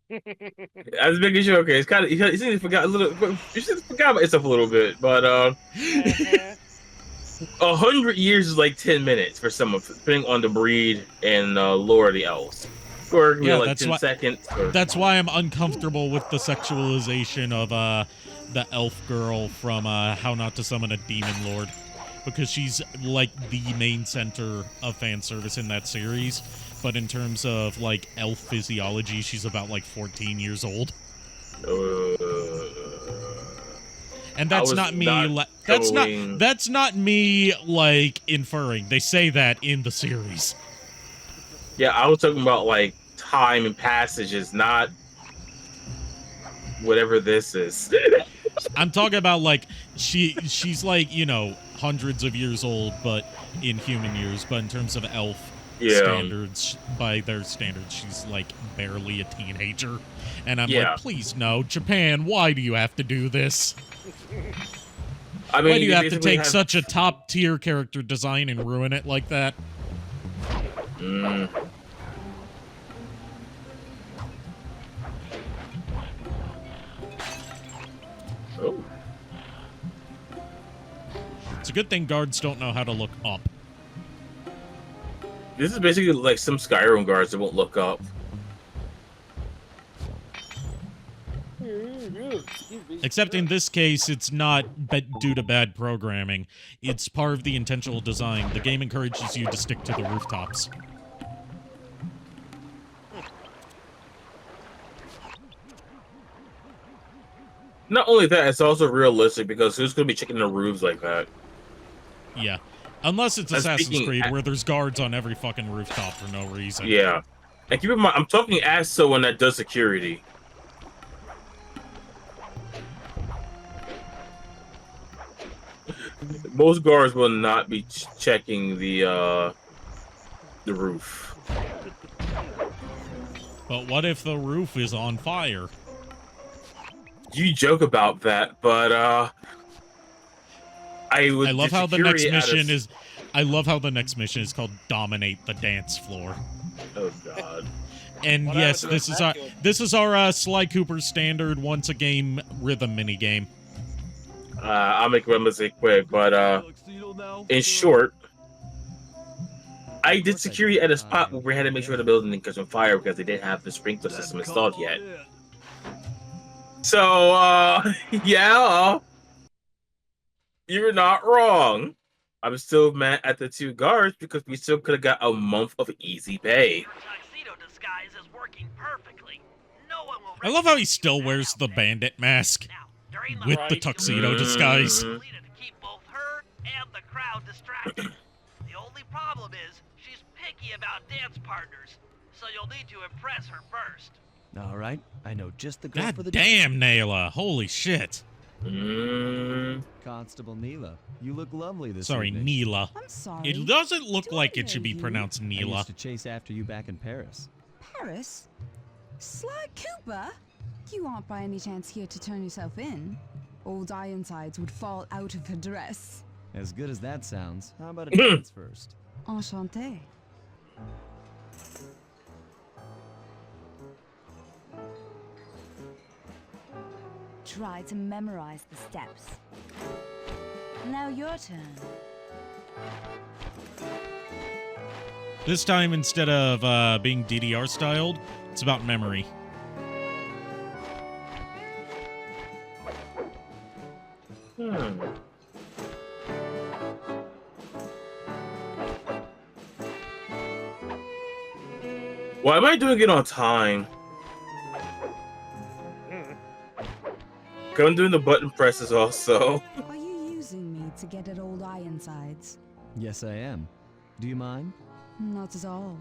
Speaker 2: I was making sure. Okay, it's kind of you should have forgot a little. You should have forgot about yourself a little bit, but 100 years is like 10 minutes for some of it, depending on the breed and lore of the elves. Or yeah, like 10 seconds.
Speaker 1: That's why I'm uncomfortable with the sexualization of the elf girl from How Not to Summon a Demon Lord, because she's like the main center of fan service in that series. But in terms of like elf physiology, she's about like 14 years old. And that's not me. That's not me like inferring. They say that in the series.
Speaker 2: Yeah, I was talking about like time and passages, not whatever this is.
Speaker 1: I'm talking about like she's like, you know, hundreds of years old, but in human years, but in terms of elf standards, by their standards, she's like barely a teenager. And I'm like, please no, Japan, why do you have to do this?
Speaker 2: I mean,
Speaker 1: why do you have to take such a top tier character design and ruin it like that?
Speaker 2: Oh.
Speaker 1: It's a good thing guards don't know how to look up.
Speaker 2: This is basically like some Skyrim guards that won't look up.
Speaker 1: Except in this case, it's not due to bad programming. It's part of the intentional design. The game encourages you to stick to the rooftops.
Speaker 2: Not only that, it's also realistic because who's going to be checking the roofs like that?
Speaker 1: Yeah. Unless it's Assassin's Creed, where there's guards on every fucking rooftop for no reason.
Speaker 2: Yeah. And keep in mind, I'm talking as someone that does security. Most guards will not be checking the roof.
Speaker 1: But what if the roof is on fire?
Speaker 2: You joke about that, but I
Speaker 1: love how the next mission is. I love how the next mission is called "Dominate the Dance Floor."
Speaker 2: Oh God!
Speaker 1: And yes, this is our Sly Cooper standard once a game rhythm mini game.
Speaker 2: I'll make one mistake quick, but in short, I did security at a spot where we had to make sure the building didn't catch on fire because they didn't have the sprinkler system installed yet. So, yeah, you're not wrong. I'm still mad at the two guards because we still could have got a month of easy pay.
Speaker 6: Your tuxedo disguise is working perfectly. No one will
Speaker 1: I love how he still wears the bandit mask with the tuxedo disguise.
Speaker 6: to keep both her and the crowd distracted. The only problem is she's picky about dance partners, so you'll need to impress her first.
Speaker 5: All right, I know just the girl
Speaker 1: God
Speaker 5: for the
Speaker 1: damn, Nayla. Holy shit.
Speaker 5: Constable Neela, you look lovely this
Speaker 1: Sorry,
Speaker 5: evening.
Speaker 1: Neela.
Speaker 11: I'm sorry.
Speaker 1: It doesn't look
Speaker 11: Do I
Speaker 1: like it should
Speaker 11: know
Speaker 1: be
Speaker 11: you?
Speaker 1: pronounced
Speaker 5: I
Speaker 1: Neela.
Speaker 5: used to chase after you back in Paris.
Speaker 11: Paris? Sly Cooper? You aren't by any chance here to turn yourself in? Old Ironsides would fall out of her dress.
Speaker 5: As good as that sounds, how about a dance first?
Speaker 11: Enchanté. Try to memorize the steps. Now your turn.
Speaker 1: This time, instead of being DDR styled, it's about memory.
Speaker 2: Why am I doing it on time? I'm doing the button presses also.
Speaker 11: Are you using me to get at old Ironsides?
Speaker 5: Yes, I am. Do you mind?
Speaker 11: Not at all.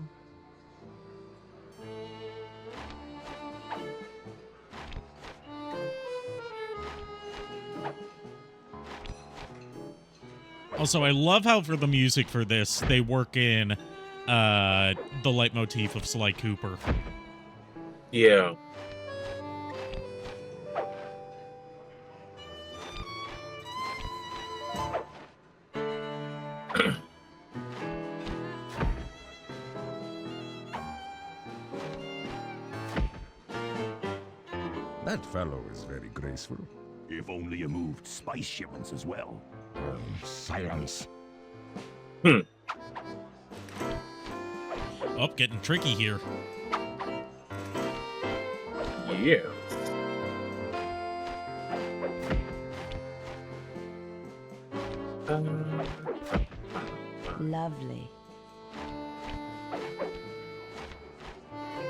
Speaker 1: Also, I love how for the music for this, they work in the leitmotif of Sly Cooper.
Speaker 2: Yeah.
Speaker 12: That fellow is very graceful.
Speaker 13: If only you moved spice shipments as well.
Speaker 12: Silence.
Speaker 1: Oh, getting tricky here.
Speaker 2: Yeah.
Speaker 11: Lovely.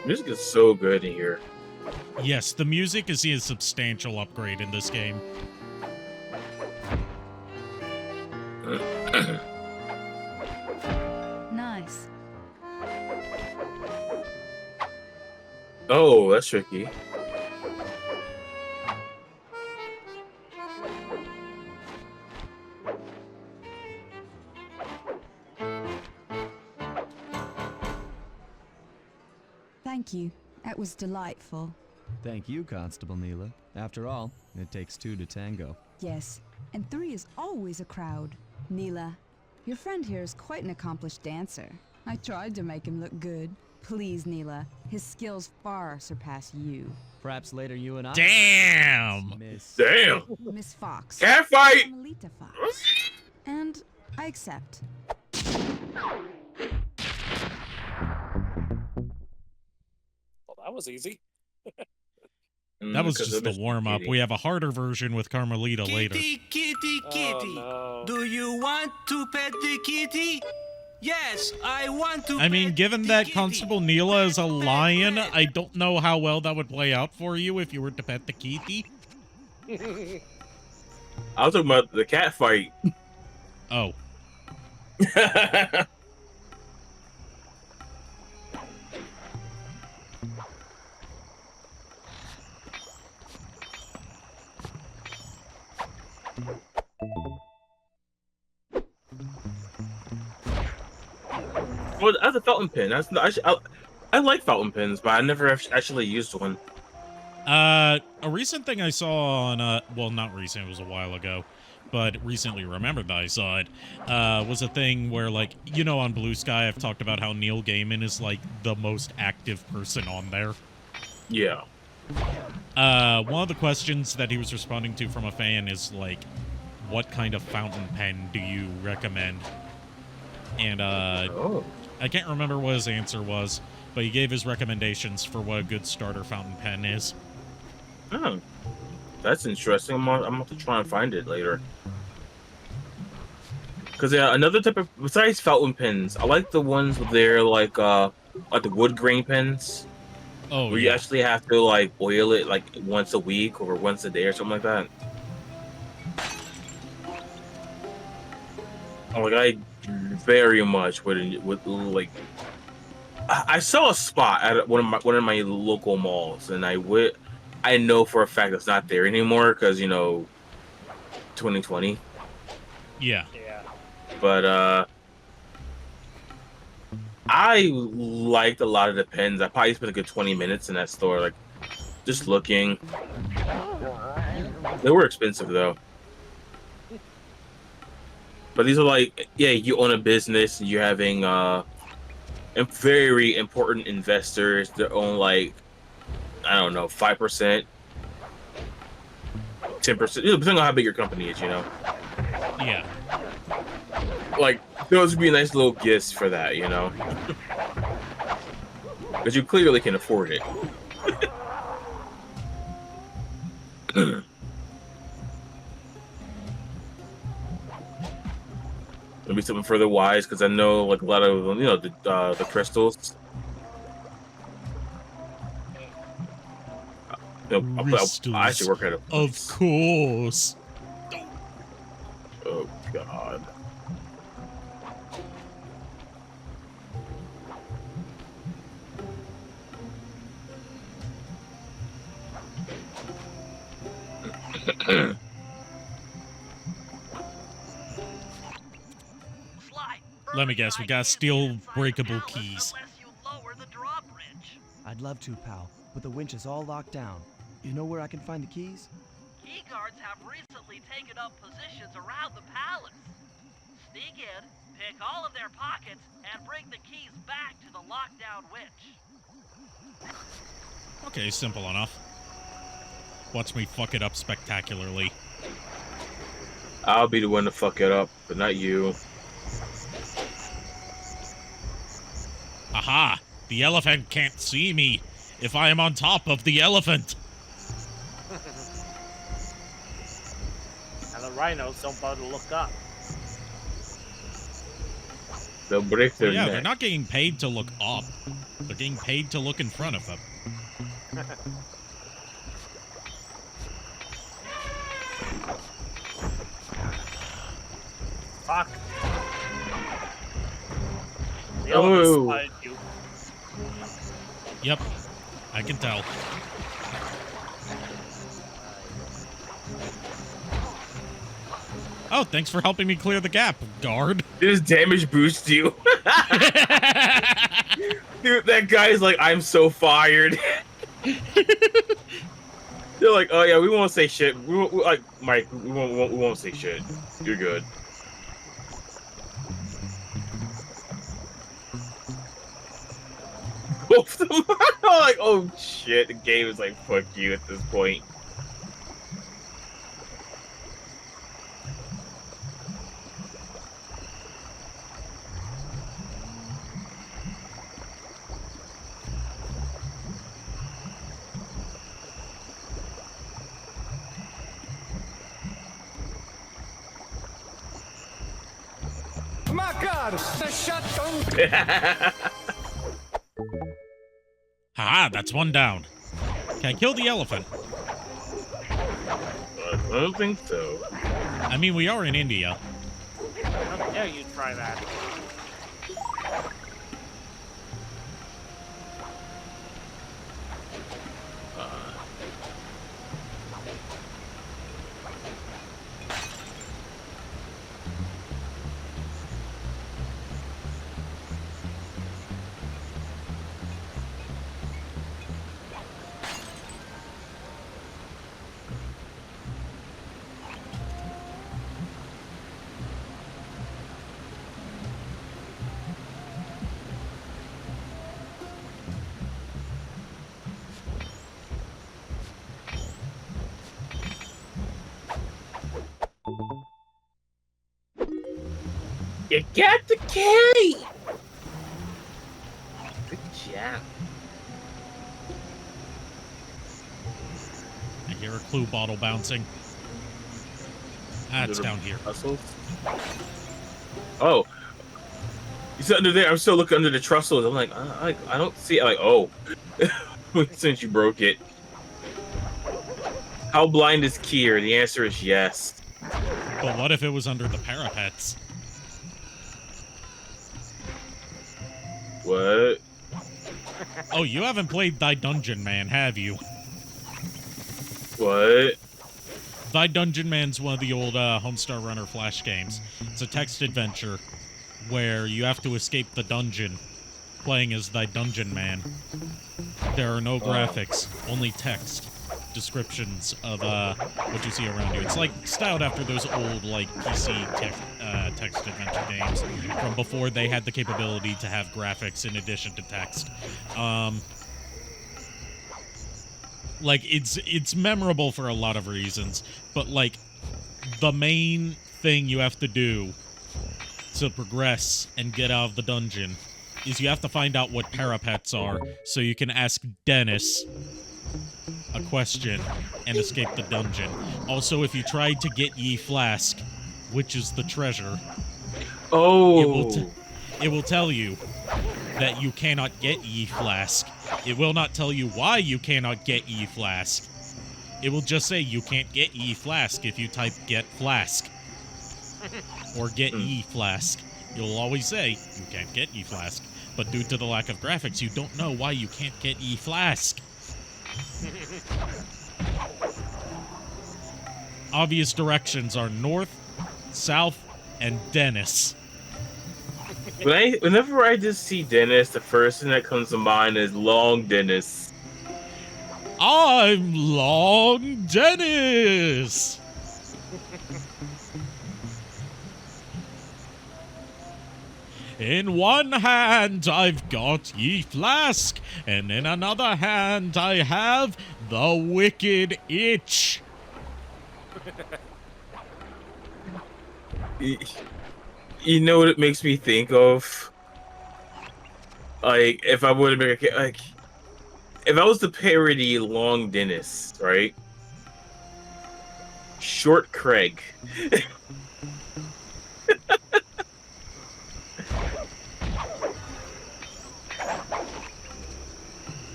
Speaker 2: Music is so good in here.
Speaker 1: Yes, the music is a substantial upgrade in this game.
Speaker 11: Nice.
Speaker 2: Oh, that's tricky.
Speaker 11: Thank you. That was delightful.
Speaker 5: Thank you, Constable Neela. After all, it takes two to tango.
Speaker 11: Yes, and 3 is always a crowd. Neela, your friend here is quite an accomplished dancer. I tried to make him look good. Please, Neela, his skills far surpass you.
Speaker 5: Perhaps later you and I...
Speaker 1: Damn!
Speaker 2: Damn!
Speaker 11: Miss Fox.
Speaker 2: Cat fight!
Speaker 11: Carmelita Fox. And I accept.
Speaker 3: Well, that was easy.
Speaker 1: That was just the warm-up. We have a harder version with Carmelita later.
Speaker 4: Kitty,
Speaker 3: Oh, no.
Speaker 4: do you want to pet the kitty? Yes, I want to.
Speaker 1: I mean,
Speaker 4: pet
Speaker 1: given
Speaker 4: the
Speaker 1: that
Speaker 4: kitty.
Speaker 1: Constable Neela is a lion, I don't know how well that would play out for you if you were to pet the kitty.
Speaker 2: I was talking about the cat fight.
Speaker 1: Oh.
Speaker 2: Well, as a fountain pen, I like fountain pens, but I never actually used one.
Speaker 1: A recent thing I saw on, well, not recent, it was a while ago, but recently remembered that I saw it, was a thing where, like, you know, on Blue Sky, I've talked about how Neil Gaiman is, like, the most active person on there.
Speaker 2: Yeah.
Speaker 1: One of the questions that he was responding to from a fan is, like, what kind of fountain pen do you recommend? And, I can't remember what his answer was, but he gave his recommendations for what a good starter fountain pen is.
Speaker 2: Oh, that's interesting. I'm gonna have to try and find it later. Because yeah, another type of, besides fountain pens, I like the ones where they're like the wood grain pens.
Speaker 1: Oh,
Speaker 2: where you actually have to like oil it like once a week or once a day or something like that. Oh, like I very much would like. I saw a spot at one of my local malls, and I know for a fact it's not there anymore because, you know, 2020.
Speaker 1: Yeah.
Speaker 3: Yeah.
Speaker 2: But I liked a lot of the pens. I probably spent a good 20 minutes in that store, like just looking. They were expensive though. But these are like, yeah, you own a business and you're having very important investors that own like, I don't know, 5%, 10%, depending on how big your company is, you know.
Speaker 1: Yeah.
Speaker 2: Like, those would be nice little gifts for that, you know. Because you clearly can afford it. Maybe something for the wise, because I know like a lot of them, you know, the crystals. I should work at it.
Speaker 1: Of course.
Speaker 2: Oh God.
Speaker 1: Let me guess, we got steel breakable keys.
Speaker 5: I'd love to, pal, but the winch is all locked down. You know where I can find the keys?
Speaker 6: Key guards have recently taken up positions around the palace. Sneak in, pick all of their pockets, and bring the keys back to the lockdown winch.
Speaker 1: Okay, simple enough. Watch me fuck it up spectacularly.
Speaker 2: I'll be the one to fuck it up, but not you.
Speaker 1: Aha! The elephant can't see me if I am on top of the elephant.
Speaker 9: And the rhinos don't bother to look up.
Speaker 2: They'll break their
Speaker 1: Yeah,
Speaker 2: neck.
Speaker 1: they're not getting paid to look up. They're getting paid to look in front of them.
Speaker 9: Fuck. The
Speaker 2: Oh.
Speaker 9: elephant spotted you.
Speaker 1: Yep, I can tell. Oh, thanks for helping me clear the gap, guard.
Speaker 2: This damage boost you. Dude, that guy's like, I'm so fired. They're like, oh yeah, we won't say shit. Like, Mike, we won't say shit. You're good. Both of them are like, oh shit, the game is like, fuck you at this point.
Speaker 14: My God, the shotgun.
Speaker 1: Haha, that's one down. Can I kill the elephant?
Speaker 2: I don't think so.
Speaker 1: I mean, we are in India.
Speaker 9: How dare you try that?
Speaker 2: You got the key! Good job.
Speaker 1: I hear a clue bottle bouncing. Ah, it's down here.
Speaker 2: Trussels? Oh. You said under there. I'm still looking under the trussels. I'm like, I don't see it. Like, oh. Since you broke it. How blind is Kier? The answer is yes.
Speaker 1: But what if it was under the parapets?
Speaker 2: What?
Speaker 1: Oh, you haven't played Thy Dungeon Man, have you?
Speaker 2: What?
Speaker 1: Thy Dungeon Man's one of the old Homestar Runner Flash games. It's a text adventure where you have to escape the dungeon, playing as Thy Dungeon Man. There are no graphics, only text descriptions of what you see around you. It's like styled after those old like PC text adventure games from before they had the capability to have graphics in addition to text. Like it's memorable for a lot of reasons, but like the main thing you have to do to progress and get out of the dungeon is you have to find out what parapets are so you can ask Dennis a question and escape the dungeon. Also, if you try to get Ye Flask, which is the treasure, it will tell you that you cannot get Ye Flask. It will not tell you why you cannot get Ye Flask. It will just say you can't get Ye Flask if you type get flask. Or get Ye Flask. You'll always say you can't get Ye Flask. But due to the lack of graphics, you don't know why you can't get Ye Flask. Obvious directions are north, south, and Dennis.
Speaker 2: Whenever I just see Dennis, the first thing that comes to mind is Long Dennis.
Speaker 1: I'm Long Dennis! In one hand, I've got Ye Flask, and in another hand, I have the Wicked Itch.
Speaker 2: You know what it makes me think of? Like, if I would have been like, if I was to parody Long Dennis, right? Short Craig.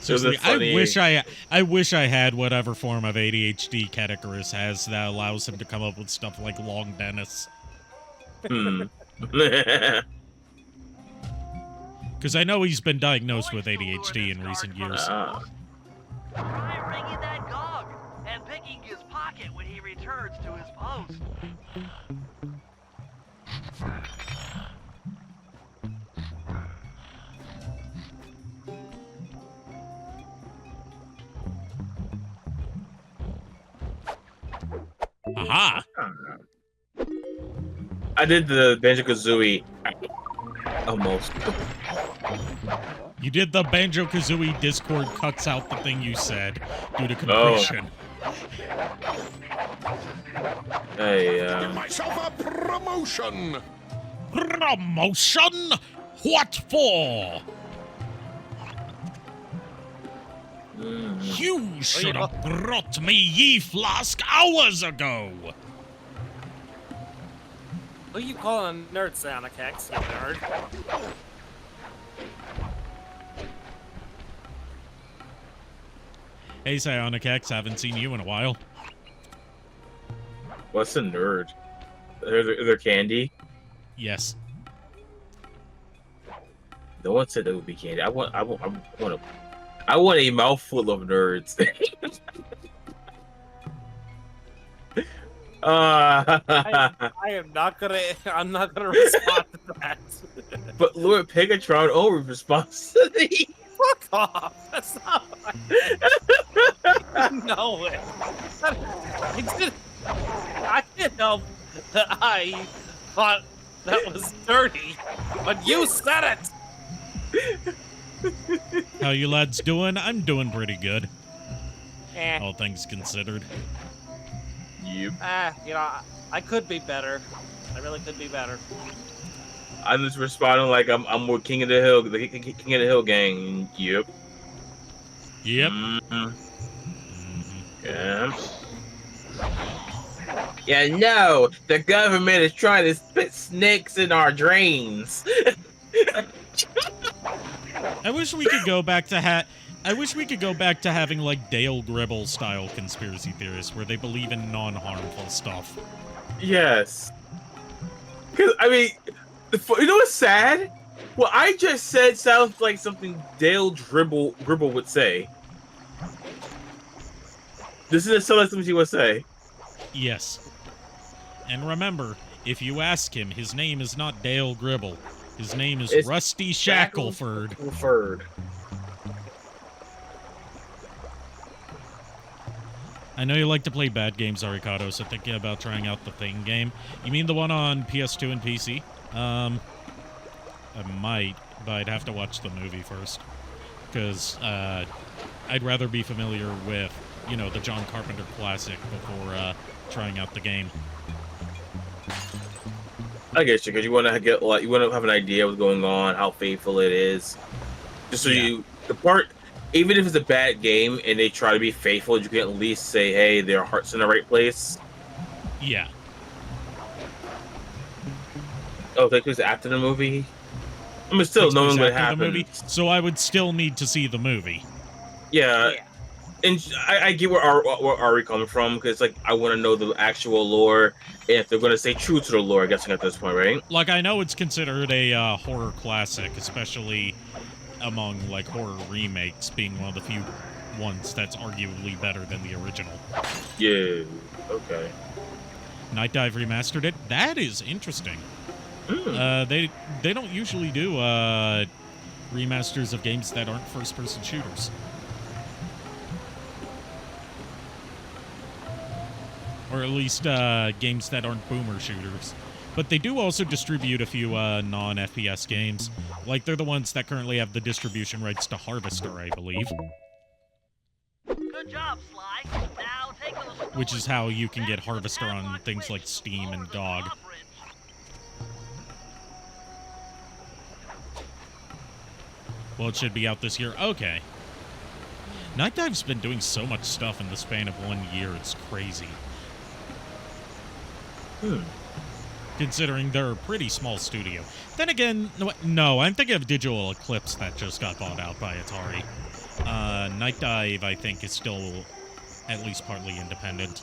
Speaker 1: Seriously, I wish I had whatever form of ADHD Categories has that allows him to come up with stuff like Long Dennis. Because I know he's been diagnosed with ADHD in recent years.
Speaker 6: Try ringing that gong and picking his pocket when he returns to his post.
Speaker 1: Ah.
Speaker 2: I did the Banjo-Kazooie almost.
Speaker 1: You did the Banjo-Kazooie Discord cuts out the thing you said due to compression.
Speaker 2: Hey,
Speaker 12: Give myself a promotion.
Speaker 1: Promotion? What for? You should have brought me ye flask hours ago.
Speaker 9: Who you calling a nerd, Sonic X, you nerd?
Speaker 1: Hey, Psionic X, haven't seen you in a while.
Speaker 2: What's a nerd? They're candy?
Speaker 1: Yes.
Speaker 2: No one said that would be candy. I want a mouthful of nerds.
Speaker 9: I am not gonna. I'm not gonna respond to that.
Speaker 2: But Lord Pegatron over responsibility.
Speaker 9: Fuck off. That's not. No way. I didn't know that I thought that was dirty, but you said it.
Speaker 1: How you lads doing? I'm doing pretty good.
Speaker 9: Eh.
Speaker 1: All things considered.
Speaker 2: Yep.
Speaker 9: You know, I could be better. I really could be better.
Speaker 2: I'm just responding like I'm with King of the Hill, the King of the Hill gang. Yep.
Speaker 1: Yep.
Speaker 2: Yeah. Yeah, no, the government is trying to spit snakes in our drains.
Speaker 1: I wish we could go back to having like Dale Gribble style conspiracy theorists where they believe in non-harmful stuff.
Speaker 2: Yes. Because I mean, you know what's sad? What I just said sounds like something Dale Gribble would say. This is something he would say.
Speaker 1: Yes. And remember, if you ask him, his name is not Dale Gribble. His name is Rusty Shackleford. I know you like to play bad games, Arikado, so thinking about trying out the Thing game. You mean the one on PS2 and PC? I might, but I'd have to watch the movie first. Because I'd rather be familiar with, you know, the John Carpenter classic before trying out the game.
Speaker 2: I get you, because you want to get like you want to have an idea of what's going on, how faithful it is. Just so even if it's a bad game and they try to be faithful, you can at least say, hey, their heart's in the right place.
Speaker 1: Yeah.
Speaker 2: Oh, that was after the movie? I mean, still knowing what happened.
Speaker 1: So I would still need to see the movie.
Speaker 2: Yeah. And I get where Ari coming from, because like I want to know the actual lore, and if they're going to stay true to the lore, I guess at this point, right?
Speaker 1: Like, I know it's considered a horror classic, especially among like horror remakes, being one of the few ones that's arguably better than the original.
Speaker 2: Yeah. Okay.
Speaker 1: Night Dive remastered it. That is interesting. They don't usually do remasters of games that aren't first-person shooters. Or at least games that aren't boomer shooters. But they do also distribute a few non-FPS games. Like, they're the ones that currently have the distribution rights to Harvester, I believe.
Speaker 6: Good job, Sly. Now take those.
Speaker 1: Which is how you can get Harvester on things like Steam and GOG. Well, it should be out this year. Okay. Night Dive's been doing so much stuff in the span of 1 year, it's crazy. Considering they're a pretty small studio. Then again, no, I'm thinking of Digital Eclipse that just got bought out by Atari. Night Dive, I think, is still at least partly independent.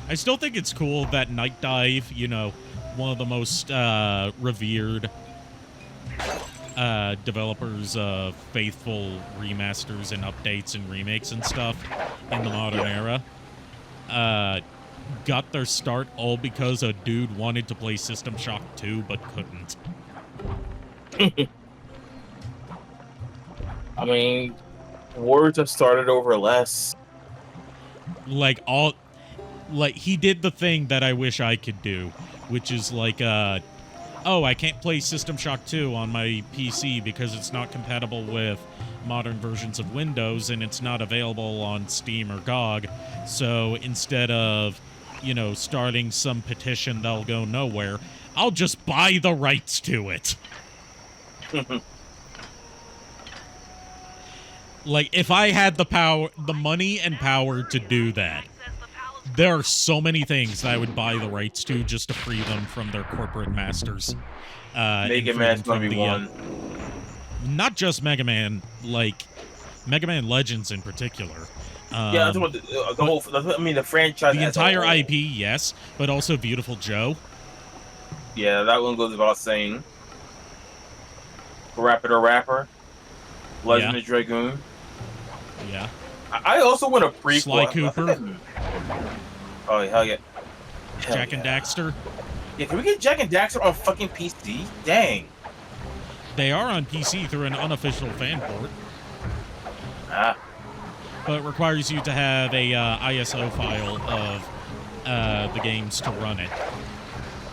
Speaker 1: I still think it's cool that Night Dive, you know, one of the most revered developers of faithful remasters and updates and remakes and stuff in the modern era, got their start all because a dude wanted to play System Shock 2 but couldn't.
Speaker 2: I mean, words have started over less.
Speaker 1: Like he did the thing that I wish I could do, which is like oh, I can't play System Shock 2 on my PC because it's not compatible with modern versions of Windows and it's not available on Steam or GOG. So instead of, you know, starting some petition that'll go nowhere, I'll just buy the rights to it. Like, if I had the money and power to do that, there are so many things that I would buy the rights to just to free them from their corporate masters.
Speaker 2: Mega Man's gonna be one.
Speaker 1: Not just Mega Man, like Mega Man Legends in particular.
Speaker 2: Yeah, that's what the whole. I mean, the franchise.
Speaker 1: The entire IP, yes, but also Beautiful Joe.
Speaker 2: Yeah, that one goes without saying. Rapper, Legend of Dragoon.
Speaker 1: Yeah.
Speaker 2: I also want a prequel.
Speaker 1: Sly Cooper.
Speaker 2: Oh, hell yeah.
Speaker 1: Jack and Daxter.
Speaker 2: Yeah, can we get Jack and Daxter on fucking PC? Dang.
Speaker 1: They are on PC through an unofficial fan port.
Speaker 2: Ah.
Speaker 1: But it requires you to have a ISO file of the games to run it.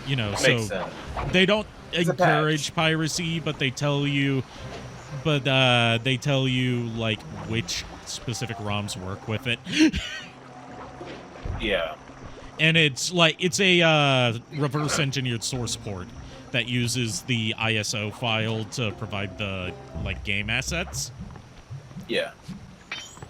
Speaker 1: You know,
Speaker 2: Makes
Speaker 1: so
Speaker 2: sense.
Speaker 1: they don't encourage piracy, but they tell you, like which specific ROMs work with it.
Speaker 2: Yeah.
Speaker 1: And it's a reverse engineered source port that uses the ISO file to provide the like game assets.
Speaker 2: Yeah.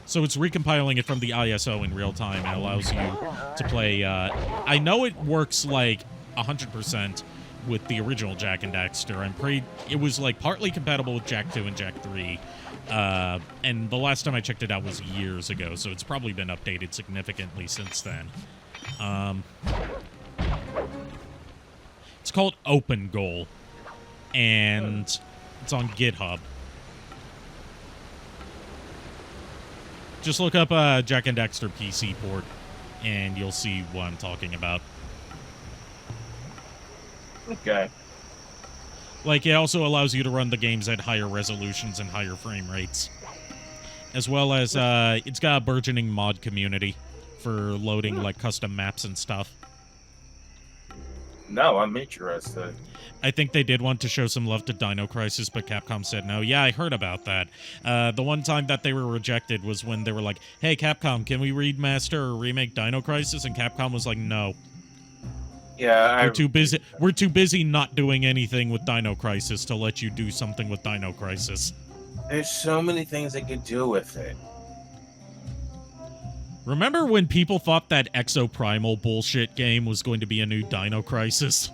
Speaker 1: So it's recompiling it from the ISO in real time and allows you to play. I know it works like 100% with the original Jack and Daxter. It was like partly compatible with Jack 2 and Jack 3. And the last time I checked it out was years ago, so it's probably been updated significantly since then. It's called Open Goal, and it's on GitHub. Just look up Jack and Daxter PC port, and you'll see what I'm talking about.
Speaker 2: Okay.
Speaker 1: Like, it also allows you to run the games at higher resolutions and higher frame rates. As well as, it's got a burgeoning mod community for loading, like, custom maps and stuff.
Speaker 2: No, I'm interested.
Speaker 1: I think they did want to show some love to Dino Crisis, but Capcom said no. Yeah, I heard about that. The one time that they were rejected was when they were like, hey, Capcom, can we remaster or remake Dino Crisis? And Capcom was like, no.
Speaker 2: Yeah,
Speaker 1: We're too busy not doing anything with Dino Crisis to let you do something with Dino Crisis.
Speaker 2: There's so many things they could do with it.
Speaker 1: Remember when people thought that Exoprimal bullshit game was going to be a new Dino Crisis?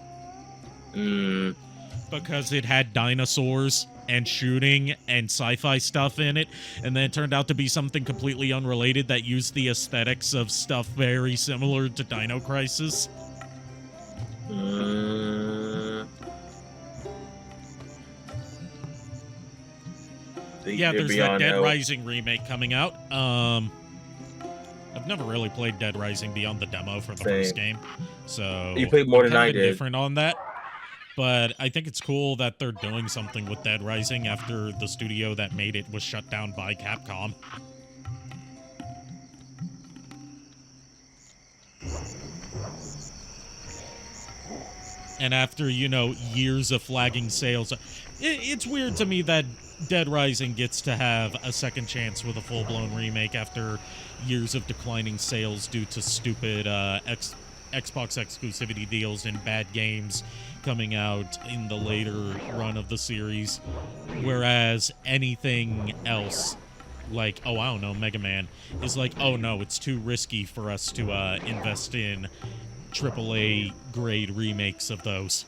Speaker 1: Because it had dinosaurs and shooting and sci-fi stuff in it, and then it turned out to be something completely unrelated that used the aesthetics of stuff very similar to Dino Crisis. Yeah, there's that Dead Rising remake coming out. I've never really played Dead Rising beyond the demo for the first game, so
Speaker 2: you played more than I did.
Speaker 1: Different on that, but I think it's cool that they're doing something with Dead Rising after the studio that made it was shut down by Capcom. And after, you know, years of flagging sales, it's weird to me that Dead Rising gets to have a second chance with a full-blown remake after years of declining sales due to stupid Xbox exclusivity deals and bad games coming out in the later run of the series. Whereas anything else, like, oh, I don't know, Mega Man, is like, oh no, it's too risky for us to invest in AAA grade remakes of those.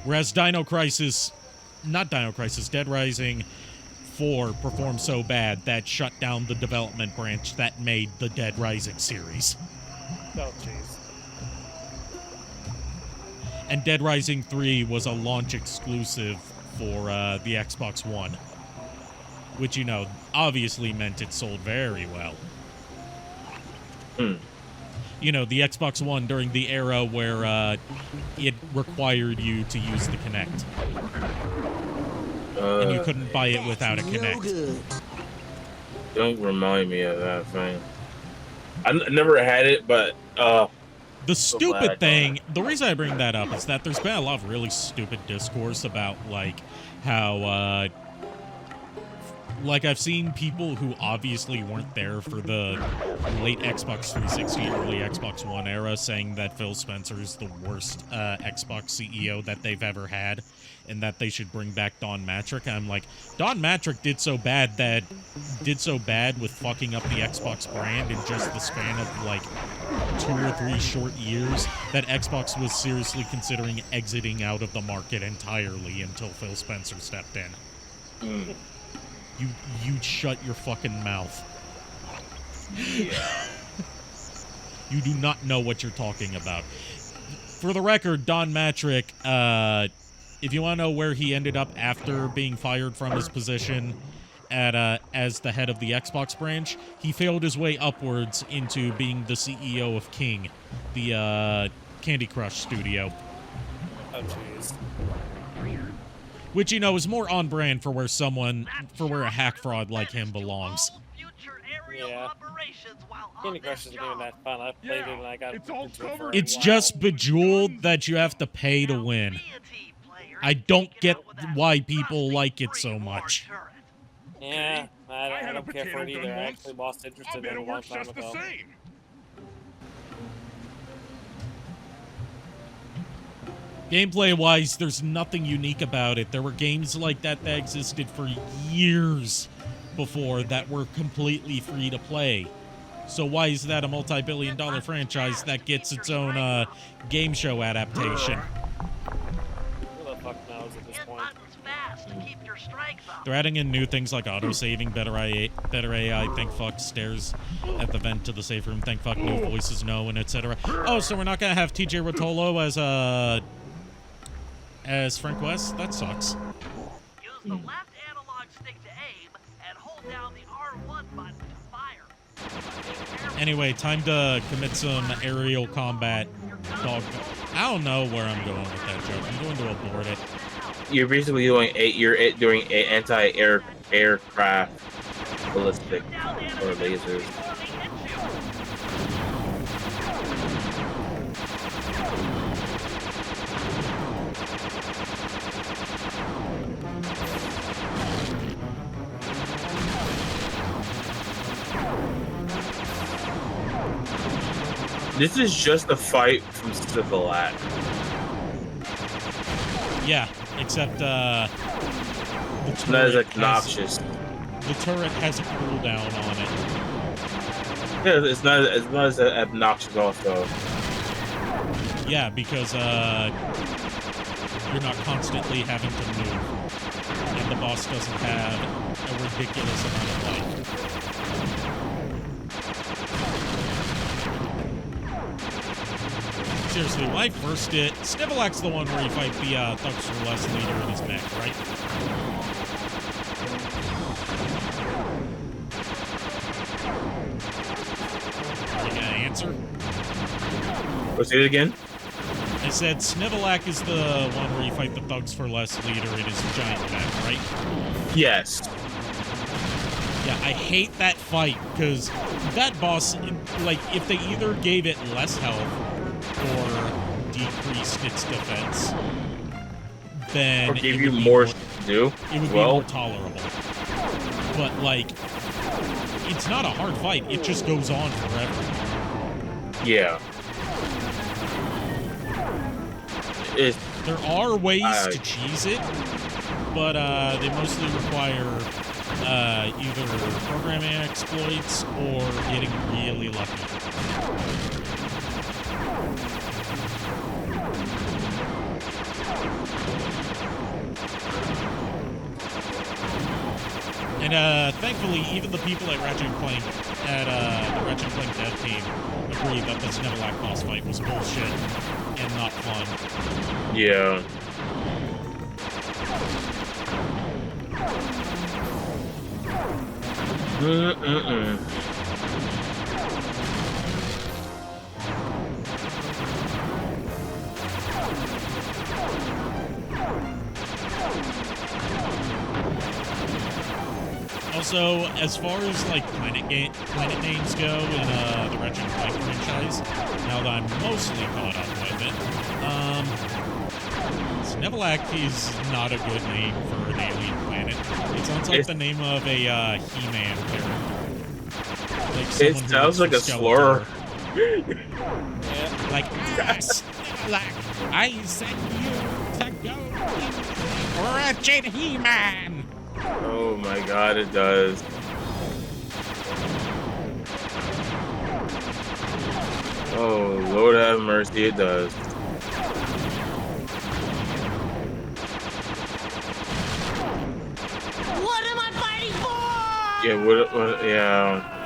Speaker 1: Whereas Dead Rising 4 performed so bad that shut down the development branch that made the Dead Rising series.
Speaker 3: Oh, jeez.
Speaker 1: And Dead Rising 3 was a launch exclusive for the Xbox One, which, you know, obviously meant it sold very well. You know, the Xbox One during the era where it required you to use the Kinect. And you couldn't buy it without a Kinect.
Speaker 2: Don't remind me of that thing. I never had it, but
Speaker 1: the stupid thing, the reason I bring that up is that there's been a lot of really stupid discourse about, like, how, like, I've seen people who obviously weren't there for the late Xbox 360, early Xbox One era saying that Phil Spencer is the worst Xbox CEO that they've ever had, and that they should bring back Don Matrick. And I'm like, Don Matrick did so bad with fucking up the Xbox brand in just the span of, like, 2 or 3 short years that Xbox was seriously considering exiting out of the market entirely until Phil Spencer stepped in. You shut your fucking mouth.
Speaker 2: Yeah.
Speaker 1: You do not know what you're talking about. For the record, Don Matrick, if you want to know where he ended up after being fired from his position at as the head of the Xbox branch, he failed his way upwards into being the CEO of King, the Candy Crush studio.
Speaker 3: Oh, jeez.
Speaker 1: Which, you know, is more on brand for where a hack fraud like him belongs.
Speaker 3: Yeah. Candy Crush isn't even that fun. I played it and I got into it for a
Speaker 1: It's
Speaker 3: while.
Speaker 1: just Bejeweled that you have to pay to win. I don't get why people like it so much.
Speaker 3: Yeah, I don't care for it either. I actually lost interest in it a long time ago.
Speaker 1: Gameplay-wise, there's nothing unique about it. There were games like that that existed for years before that were completely free to play. So why is that a multi-billion-dollar franchise that gets its own game show adaptation?
Speaker 3: Who the fuck knows at this point?
Speaker 1: They're adding in new things like auto-saving, better AI, thank fuck, stairs at the vent to the safe room, thank fuck, no voices, no, and etc. Oh, so we're not gonna have TJ Rotolo as Frank West? That sucks.
Speaker 6: Use the left analog stick to aim and hold down the R1 button to fire.
Speaker 1: Anyway, time to commit some aerial combat. Dog. I don't know where I'm going with that joke. I'm going to abort it.
Speaker 2: You're basically doing a anti-aircraft ballistic or lasers. This is just a fight from Civil Act.
Speaker 1: Yeah, except the
Speaker 2: Not as
Speaker 1: turret
Speaker 2: obnoxious.
Speaker 1: The turret has a cooldown on it.
Speaker 2: Yeah, it's not as obnoxious also.
Speaker 1: Yeah, because you're not constantly having to move, and the boss doesn't have a ridiculous amount of life. Seriously, when I first did, Snivelac's the one where you fight the Thugs for Less leader in his mech, right? Are you gonna answer?
Speaker 2: Say it again.
Speaker 1: I said Snivelac is the one where you fight the Thugs for Less leader in his giant mech, right?
Speaker 2: Yes.
Speaker 1: Yeah, I hate that fight, because that boss, like, if they either gave it less health or decreased its defense, then
Speaker 2: or gave you more to do.
Speaker 1: It would be more tolerable. But, like, it's not a hard fight. It just goes on forever.
Speaker 2: Yeah.
Speaker 1: There are ways to cheese it, but they mostly require either programming exploits or getting really lucky. And thankfully, even the people at Ratchet & Clank, the Ratchet & Clank dev team, agree that the Snivelac boss fight was bullshit and not fun.
Speaker 2: Yeah.
Speaker 1: Also, as far as like planet names go in the Ratchet & Clank franchise, now that I'm mostly caught up with it, Snevelac is not a good name for an alien planet. It sounds like the name of a He-Man character. Like
Speaker 2: it sounds like a slur.
Speaker 1: Like, Snevelac, I sent you to go Ratchet He-Man.
Speaker 2: Oh my god, it does. Oh, Lord have mercy, it does.
Speaker 15: What am I fighting for?
Speaker 2: Yeah, what yeah.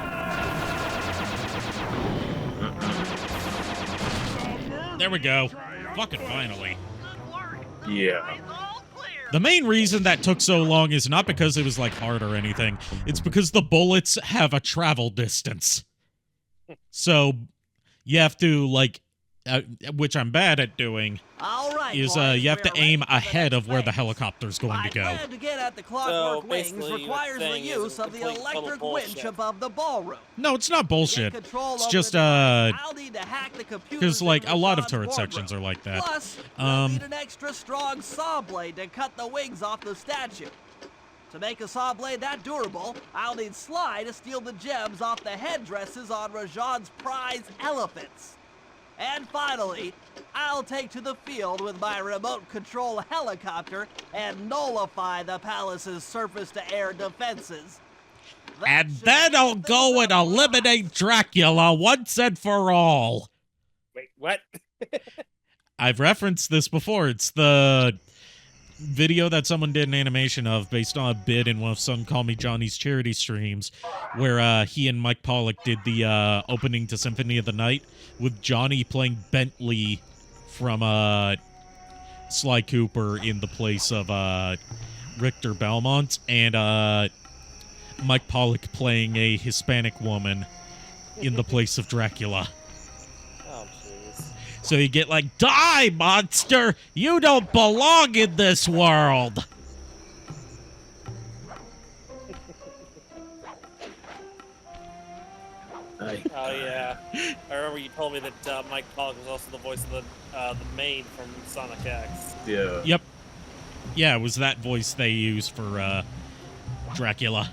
Speaker 1: There we go. Fucking finally.
Speaker 2: Yeah.
Speaker 1: The main reason that took so long is not because it was, like, hard or anything. It's because the bullets have a travel distance. So, you have to, like, which I'm bad at doing, is you have to aim ahead of where the helicopter's going to go.
Speaker 7: Plan to get at the Clockwork Wings requires the use of the electric winch above the ballroom.
Speaker 1: No, it's not bullshit. It's just, because, like, a lot of turret sections are like that.
Speaker 7: Plus, you'll need an extra strong saw blade to cut the wings off the statue. To make a saw blade that durable, I'll need Sly to steal the gems off the headdresses on Rajan's prize elephants. And finally, I'll take to the field with my remote control helicopter and nullify the palace's surface-to-air defenses.
Speaker 1: And then I'll go and eliminate Dracula once and for all.
Speaker 3: Wait, what?
Speaker 1: I've referenced this before. It's the video that someone did an animation of based on a bit in one of Son Call Me Johnny's charity streams where he and Mike Pollock did the opening to Symphony of the Night with Johnny playing Bentley from Sly Cooper in the place of Richter Belmont and Mike Pollock playing a Hispanic woman in the place of Dracula.
Speaker 3: Oh, jeez.
Speaker 1: So you get like, die, monster! You don't belong in this world!
Speaker 3: Oh, yeah. I remember you told me that Mike Pollock was also the voice of the maid from Sonic X.
Speaker 2: Yeah.
Speaker 1: Yep. Yeah, it was that voice they used for Dracula.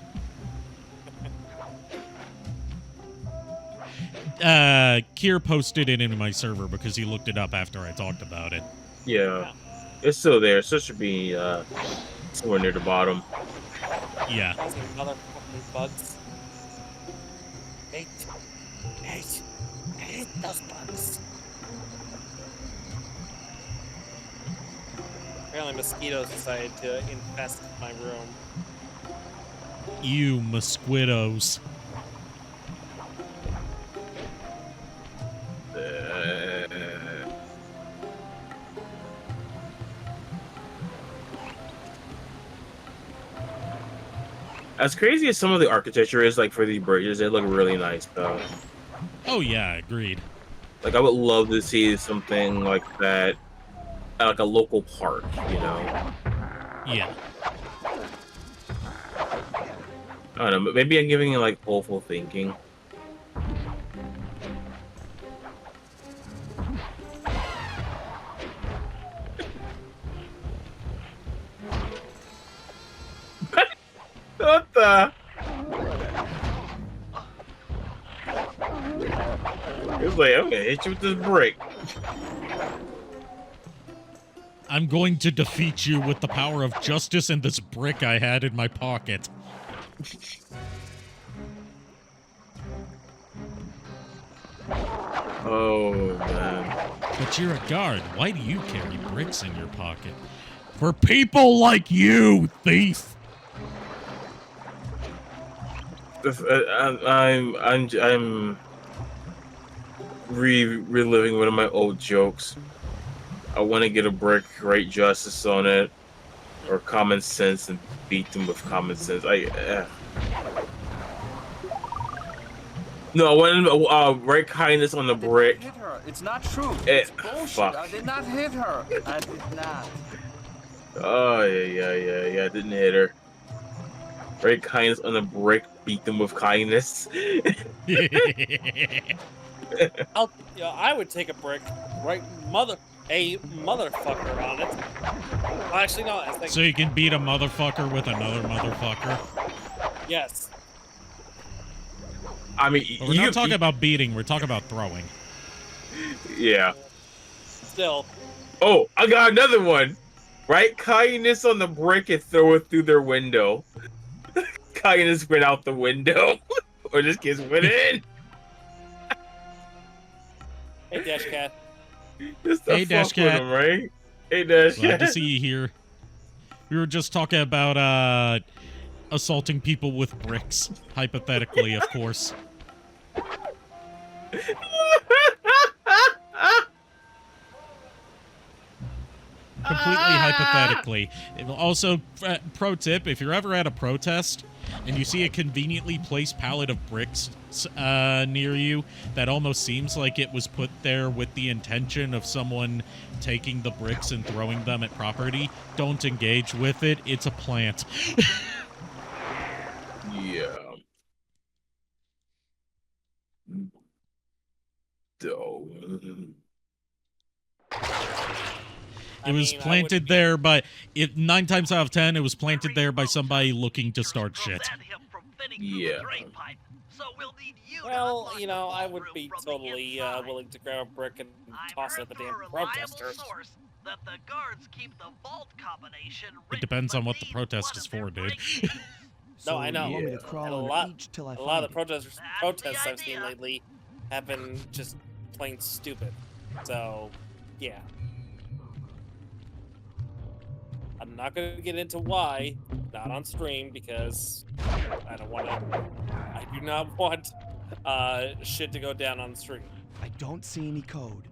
Speaker 1: Kier posted it into my server because he looked it up after I talked about it.
Speaker 2: Yeah. It's still there, so it should be somewhere near the bottom.
Speaker 1: Yeah.
Speaker 3: Other bugs. I hate those bugs. Apparently mosquitoes decided to infest my room.
Speaker 1: You mosquitoes.
Speaker 2: As crazy as some of the architecture is, like for these bridges, they look really nice though.
Speaker 1: Oh yeah, agreed.
Speaker 2: Like I would love to see something like that at like a local park, you know?
Speaker 1: Yeah.
Speaker 2: I don't know, but maybe I'm giving it like hopeful thinking. What the? It's like, I'm gonna hit you with this brick.
Speaker 1: I'm going to defeat you with the power of justice and this brick I had in my pocket.
Speaker 2: Oh, man.
Speaker 1: But you're a guard. Why do you carry bricks in your pocket? For people like you, thief!
Speaker 2: I'm reliving one of my old jokes. I want to get a brick, write justice on it, or common sense, and beat them with common sense. No, when right kindness on the brick.
Speaker 14: Hit her. It's not true.
Speaker 2: It,
Speaker 14: It's bullshit.
Speaker 2: fuck.
Speaker 14: I did not hit her. I did not.
Speaker 2: Oh yeah. Didn't hit her. Right kindness on the brick. Beat them with kindness.
Speaker 9: I would take a brick, right, motherfucker on it. Well, actually, no. I think,
Speaker 1: So you can beat a motherfucker with another motherfucker.
Speaker 9: yes.
Speaker 2: I mean,
Speaker 1: But we're not talking about beating. We're talking about throwing.
Speaker 2: Yeah.
Speaker 9: Still.
Speaker 2: Oh, I got another one. Right kindness on the brick and throw it through their window. Kindness went out the window, or just kids went in.
Speaker 9: Hey, Dash Cat.
Speaker 2: Just
Speaker 1: Hey, Dash Cat.
Speaker 2: Right? Hey, Dash
Speaker 1: Glad
Speaker 2: Cat.
Speaker 1: to see you here. We were just talking about assaulting people with bricks, hypothetically, of course. Completely hypothetically. Also, pro tip, if you're ever at a protest and you see a conveniently placed pallet of bricks near you that almost seems like it was put there with the intention of someone taking the bricks and throwing them at property, don't engage with it. It's a plant.
Speaker 2: Yeah.
Speaker 1: It was planted there by 9 times out of 10. It was planted there by somebody looking to start shit.
Speaker 2: Yeah.
Speaker 9: Well, you know, I would be totally willing to grab a brick and toss it at the damn protesters.
Speaker 1: It depends on what the protest is for, dude.
Speaker 9: No, I know.
Speaker 5: want me to crawl
Speaker 9: And a
Speaker 5: on
Speaker 9: lot
Speaker 5: each till I
Speaker 9: of the
Speaker 5: find
Speaker 9: protests I've seen lately have been just plain stupid. So, yeah. I'm not going to get into why, not on stream, because I don't want to. I do not want shit to go down on stream.
Speaker 5: I don't see any code.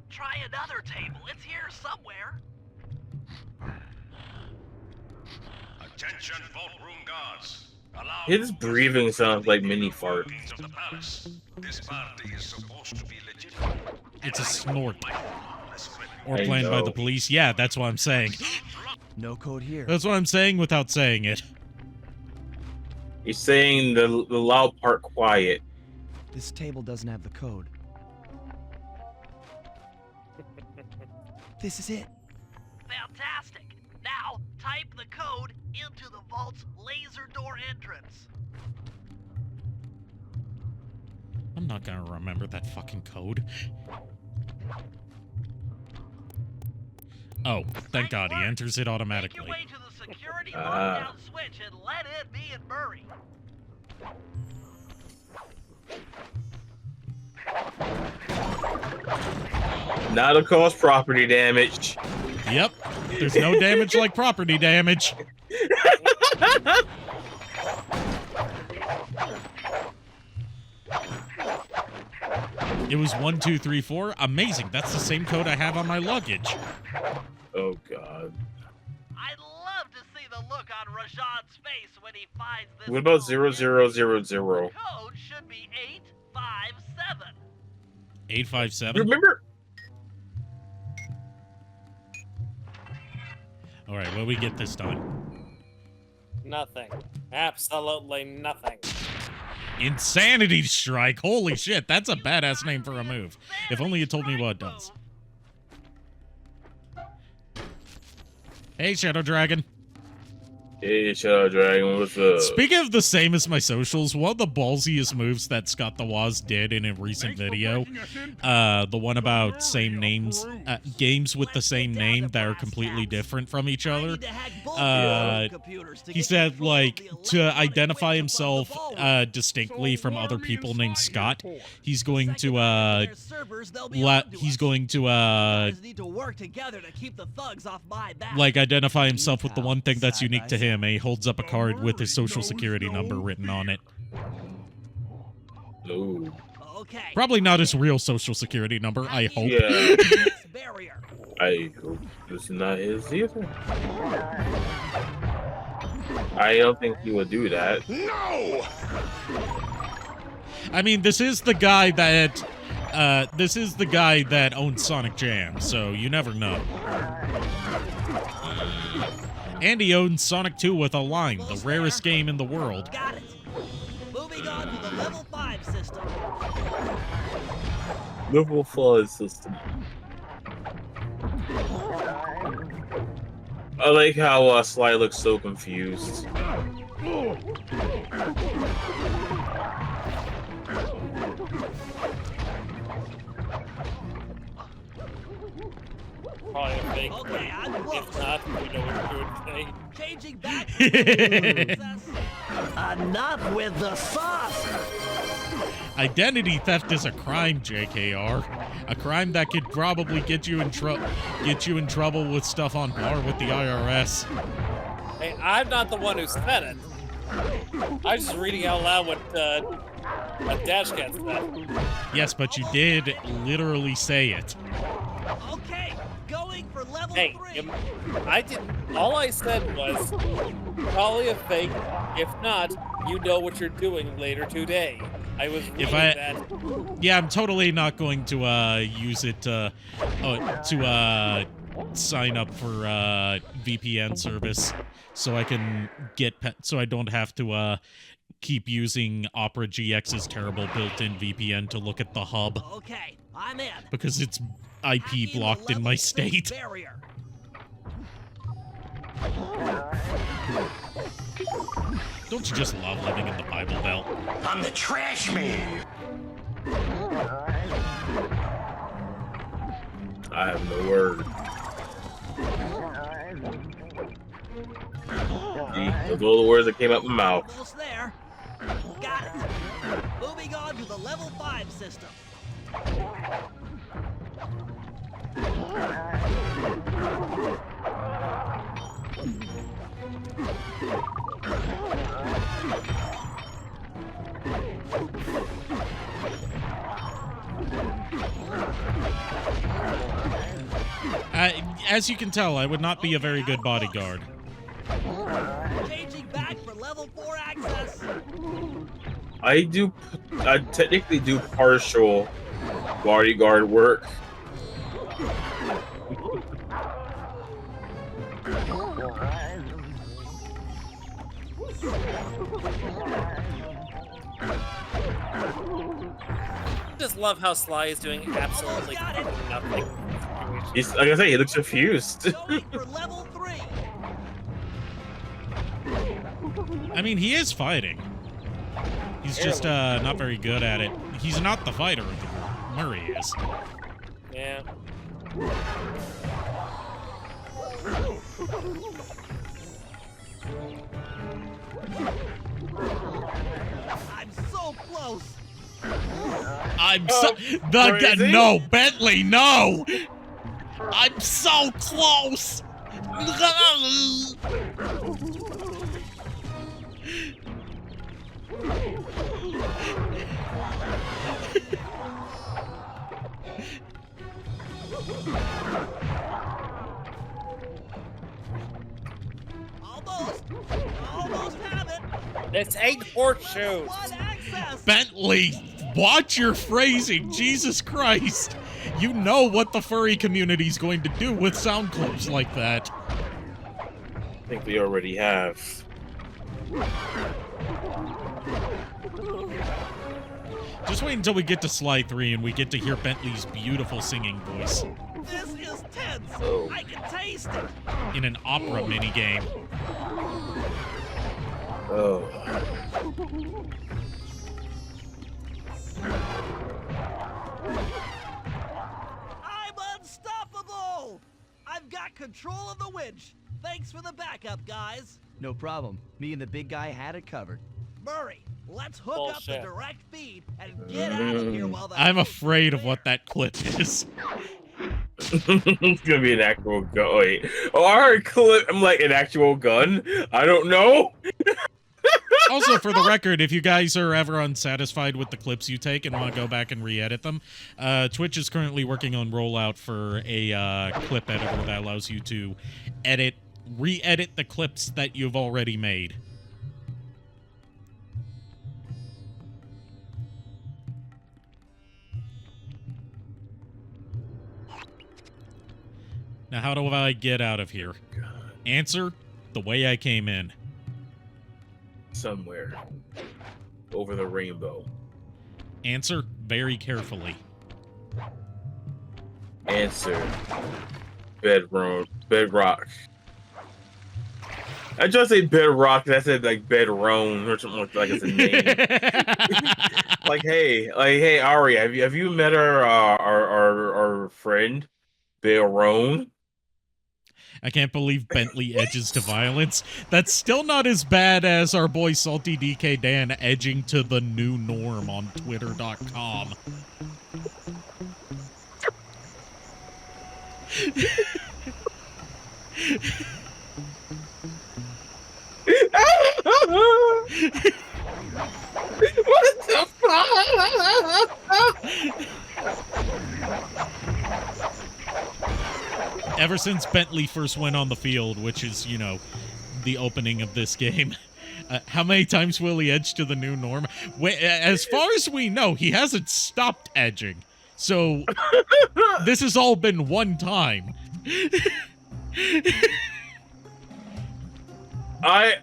Speaker 6: Try another table. It's here somewhere.
Speaker 13: Attention, vault room guards. Allow
Speaker 2: His breathing sounds like mini fart.
Speaker 13: of the palace. This party is supposed to be legitimate.
Speaker 1: It's a snort. Or
Speaker 2: I
Speaker 1: planned by
Speaker 2: know.
Speaker 1: the police. Yeah, that's what I'm saying.
Speaker 5: No code here.
Speaker 1: That's what I'm saying without saying it.
Speaker 2: You're saying the loud part quiet.
Speaker 5: This table doesn't have the code. This is it.
Speaker 6: Fantastic. Now, type the code into the vault's laser door entrance.
Speaker 1: I'm not gonna remember that fucking code. Oh, thank God, he enters it automatically.
Speaker 6: Make your way to the security lockdown switch and let in me and Murray.
Speaker 2: Not a cause property damage.
Speaker 1: Yep, there's no damage like property damage. It was 1, 2, 3, 4. Amazing. That's the same code I have on my luggage.
Speaker 2: Oh God.
Speaker 6: I'd love to see the look on Rajad's face when he finds this.
Speaker 2: What about
Speaker 6: code.
Speaker 2: 0000?
Speaker 6: The code should be 857.
Speaker 1: 857.
Speaker 2: Remember?
Speaker 1: All right, what we get this time?
Speaker 9: Nothing. Absolutely nothing.
Speaker 1: Insanity Strike. Holy shit, that's a badass name for a move. If only you told me what it does. Hey, Shadow Dragon.
Speaker 2: Hey, Shadow Dragon, what's up?
Speaker 1: Speaking of the same as my socials, one of the ballsiest moves that Scott the Woz did in a recent video, the one about same names, games with the same name that are completely different from each other. He said, like, to identify himself distinctly from other people named Scott, he's going to like identify himself with the one thing that's unique to him. And he holds up a card with his social security number written on it.
Speaker 2: Ooh.
Speaker 1: Probably not his real social security number, I hope.
Speaker 2: Yeah. I hope it's not his either. I don't think he would do that.
Speaker 12: No!
Speaker 1: I mean, this is the guy that owns Sonic Jam, so you never know. And he owns Sonic 2 with a line, the rarest game in the world.
Speaker 7: Got it. Moving on to the level 5 system.
Speaker 2: Level 5 system. I like how Sly looks so confused.
Speaker 9: Probably a fake.
Speaker 7: Okay, I'm close.
Speaker 9: If not, we know what we're doing today.
Speaker 7: Changing back. Enough with the sauce.
Speaker 1: Identity theft is a crime, JKR. A crime that could probably get you in trouble with stuff on par with the IRS.
Speaker 9: Hey, I'm not the one who said it. I'm just reading out loud what Dash Cat said.
Speaker 1: Yes, but you did literally say it.
Speaker 7: Okay, going for level 3.
Speaker 9: I didn't. All I said was probably a fake. If not, you know what you're doing later today. I was reading that.
Speaker 1: Yeah, I'm totally not going to use it to sign up for VPN service so I can so I don't have to keep using Opera GX's terrible built-in VPN to look at the hub.
Speaker 7: Okay, I'm in.
Speaker 1: Because it's IP blocked in my state.
Speaker 7: Barrier.
Speaker 1: Don't you just love living in the Bible Belt?
Speaker 12: I'm the trash man.
Speaker 2: I have no word. See, those are all the words that came out my mouth.
Speaker 7: Almost there. Got it. Moving on to the level 5 system.
Speaker 1: As you can tell, I would not be a very good bodyguard.
Speaker 7: Changing back for level 4 access.
Speaker 2: I technically do partial bodyguard work.
Speaker 9: I just love how Sly is doing absolutely nothing.
Speaker 2: He's, like I say, he looks confused.
Speaker 7: Going for level 3.
Speaker 1: I mean, he is fighting. He's just not very good at it. He's not the fighter of the group. Murray is.
Speaker 9: Yeah.
Speaker 7: I'm so close.
Speaker 1: I'm so no, Bentley, no. I'm so close.
Speaker 7: Almost have it.
Speaker 9: It's 8 horseshoes.
Speaker 1: Bentley, watch your phrasing. Jesus Christ. You know what the furry community's going to do with sound clips like that.
Speaker 2: I think we already have.
Speaker 1: Just wait until we get to Sly 3 and we get to hear Bentley's beautiful singing voice.
Speaker 7: This is tense. I can taste it.
Speaker 1: In an opera minigame.
Speaker 2: Oh.
Speaker 7: I'm unstoppable. I've got control of the winch. Thanks for the backup, guys.
Speaker 5: No problem. Me and the big guy had it covered.
Speaker 7: Murray, let's hook up the
Speaker 9: Bullshit.
Speaker 7: direct feed and get out of here while the
Speaker 1: I'm afraid of what that clip is.
Speaker 2: It's gonna be an actual gun. Wait. Oh, I heard clip. I'm like, an actual gun? I don't know.
Speaker 1: Also, for the record, if you guys are ever unsatisfied with the clips you take and want to go back and re-edit them, Twitch is currently working on rollout for a clip editor that allows you to re-edit the clips that you've already made. Now, how do I get out of here? Answer, the way I came in.
Speaker 2: Somewhere. Over the rainbow.
Speaker 1: Answer, very carefully.
Speaker 2: Answer. Bedrock. I just say bedrock. I said like bedroam or something like it's a name. like hey, Ari, have you met our friend, Bedroam?
Speaker 1: I can't believe Bentley edges to violence. That's still not as bad as our boy Salty DK Dan edging to the new norm on Twitter.com.
Speaker 2: What the fuck?
Speaker 1: Ever since Bentley first went on the field, which is, you know, the opening of this game, how many times will he edge to the new norm? As far as we know, he hasn't stopped edging. So, this has all been one time.
Speaker 2: I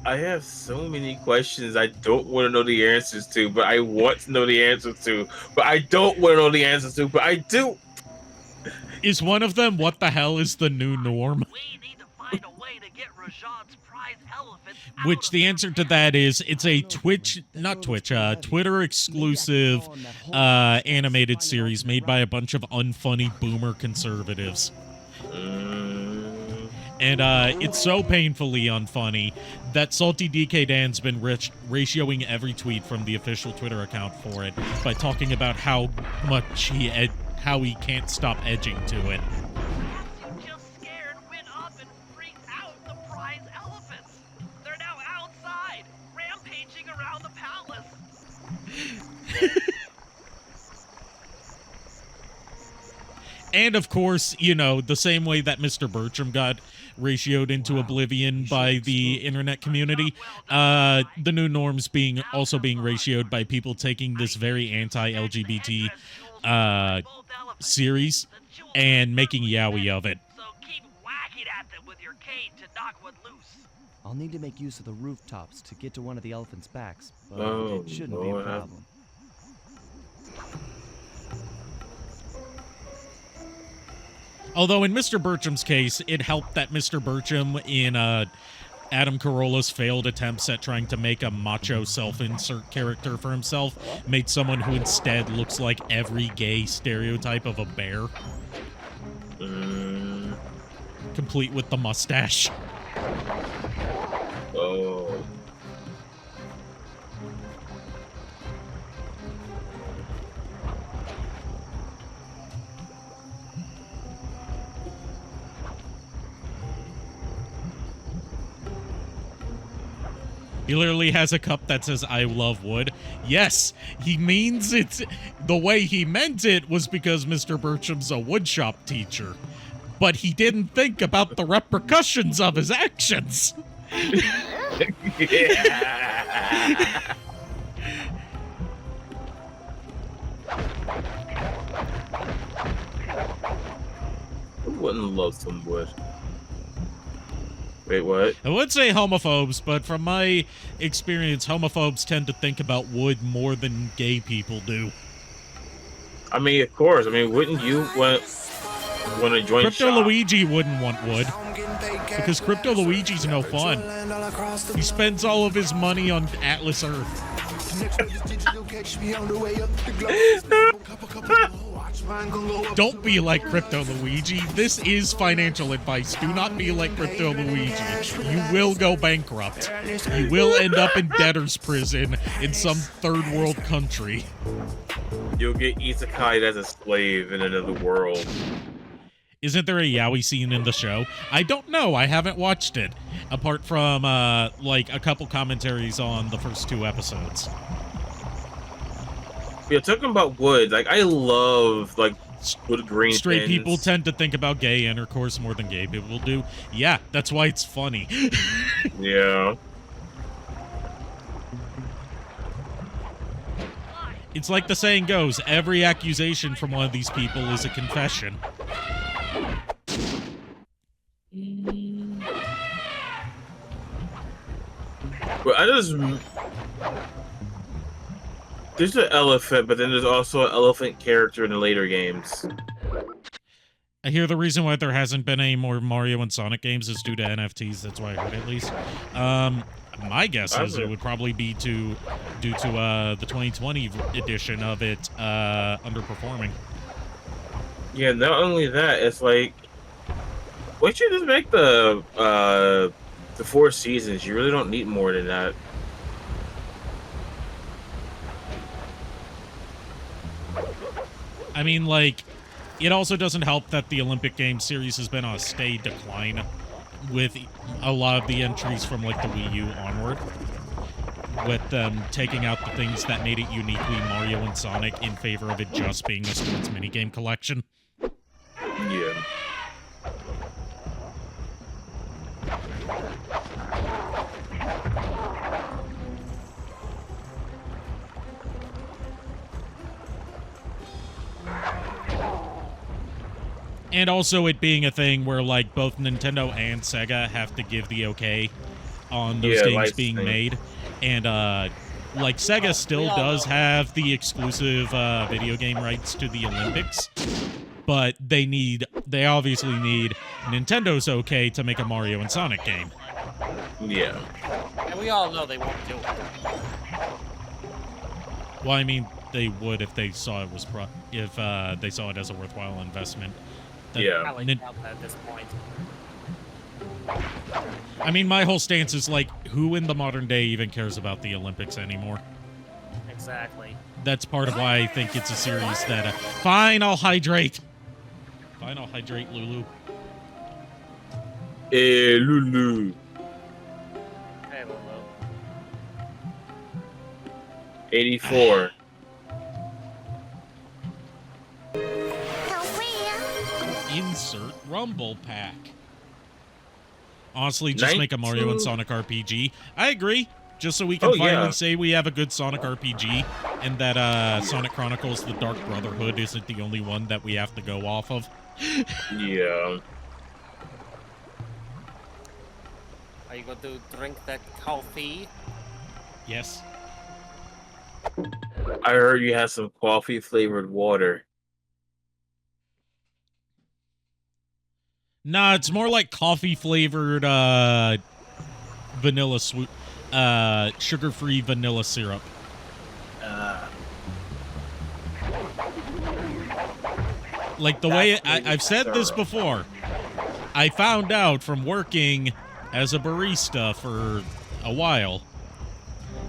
Speaker 2: have so many questions I don't want to know the answers to, but I want to know the answers to, but I don't want to know the answers to, but I do.
Speaker 1: Is one of them, what the hell is the new norm?
Speaker 6: We need to find a way to get Rajad's prize elephant out
Speaker 1: Which
Speaker 6: of
Speaker 1: the answer to that is, it's a Twitter exclusive animated series made by a bunch of unfunny boomer conservatives. And it's so painfully unfunny that Salty DK Dan's been ratioing every tweet from the official Twitter account for it by talking about how much how he can't stop edging to it.
Speaker 6: just scared, went up and freaked out the prize elephants. They're now outside, rampaging around the palace.
Speaker 1: And of course, you know, the same way that Mr. Bertram got ratioed into oblivion by the internet community, the new norms also being ratioed by people taking this very anti-LGBT series and making yaoi of it.
Speaker 6: So keep whacking at them with your cane to knock one loose.
Speaker 5: I'll need to make use of the rooftops to get to one of the elephant's backs, but
Speaker 2: Oh,
Speaker 5: it shouldn't be a
Speaker 2: Lord.
Speaker 5: problem.
Speaker 1: Although in Mr. Bertram's case, it helped that Mr. Bertram in Adam Carolla's failed attempts at trying to make a macho self-insert character for himself made someone who instead looks like every gay stereotype of a bear. Complete with the mustache.
Speaker 2: Oh.
Speaker 1: He literally has a cup that says, I love wood. Yes, he means it. The way he meant it was because Mr. Bertram's a woodshop teacher. But he didn't think about the repercussions of his actions.
Speaker 2: Yeah. Who wouldn't love some wood? Wait, what?
Speaker 1: I would say homophobes, but from my experience, homophobes tend to think about wood more than gay people do.
Speaker 2: I mean, of course. I mean, wouldn't you want to join
Speaker 1: Crypto
Speaker 2: shop?
Speaker 1: Luigi wouldn't want wood. Because Crypto Luigi's no fun. He spends all of his money on Atlas Earth. Don't be like Crypto Luigi. This is financial advice. Do not be like Crypto Luigi. You will go bankrupt. You will end up in debtor's prison in some third world country.
Speaker 2: You'll get isekai as a slave in another world.
Speaker 1: Isn't there a yaoi scene in the show? I don't know. I haven't watched it. Apart from, like, a couple commentaries on the first 2 episodes.
Speaker 2: Yeah, talking about wood, like, I love, like, wood green
Speaker 1: Straight
Speaker 2: pins.
Speaker 1: people tend to think about gay intercourse more than gay people do. Yeah, that's why it's funny.
Speaker 2: Yeah.
Speaker 1: It's like the saying goes, every accusation from one of these people is a confession.
Speaker 2: Well, there's an elephant, but then there's also an elephant character in the later games.
Speaker 1: I hear the reason why there hasn't been any more Mario and Sonic games is due to NFTs. That's why I heard at least. My guess is it would probably be due to the 2020 edition of it underperforming.
Speaker 2: Yeah, not only that, it's like, why don't you just make the 4 seasons? You really don't need more than that.
Speaker 1: I mean, like, it also doesn't help that the Olympic Games series has been on a steady decline with a lot of the entries from, like, the Wii U onward, with them taking out the things that made it uniquely Mario and Sonic in favor of it just being a sports minigame collection.
Speaker 2: Yeah.
Speaker 1: And also it being a thing where, like, both Nintendo and Sega have to give the okay on those games being made. And, like, Sega still does have the exclusive video game rights to the Olympics, but they obviously need Nintendo's okay to make a Mario and Sonic game.
Speaker 2: Yeah.
Speaker 9: And we all know they won't do it.
Speaker 1: Well, I mean, they would if they saw it was if they saw it as a worthwhile investment.
Speaker 2: Yeah.
Speaker 9: At this point.
Speaker 1: I mean, my whole stance is, like, who in the modern day even cares about the Olympics anymore?
Speaker 9: Exactly.
Speaker 1: That's part of why I think it's a series that... fine, I'll hydrate. Fine, I'll hydrate, Lulu.
Speaker 2: Hey, Lulu.
Speaker 9: Hey, Lulu.
Speaker 2: 84.
Speaker 1: Insert Rumble Pack. Honestly, just make a Mario and Sonic RPG. I agree. Just so we can finally say we have a good Sonic RPG, and that Sonic Chronicles The Dark Brotherhood isn't the only one that we have to go off of.
Speaker 2: Yeah.
Speaker 9: Are you going to drink that coffee?
Speaker 1: Yes.
Speaker 2: I heard you had some coffee-flavored water.
Speaker 1: Nah, it's more like coffee-flavored vanilla sugar-free vanilla syrup. Like the way I've said this before, I found out from working as a barista for a while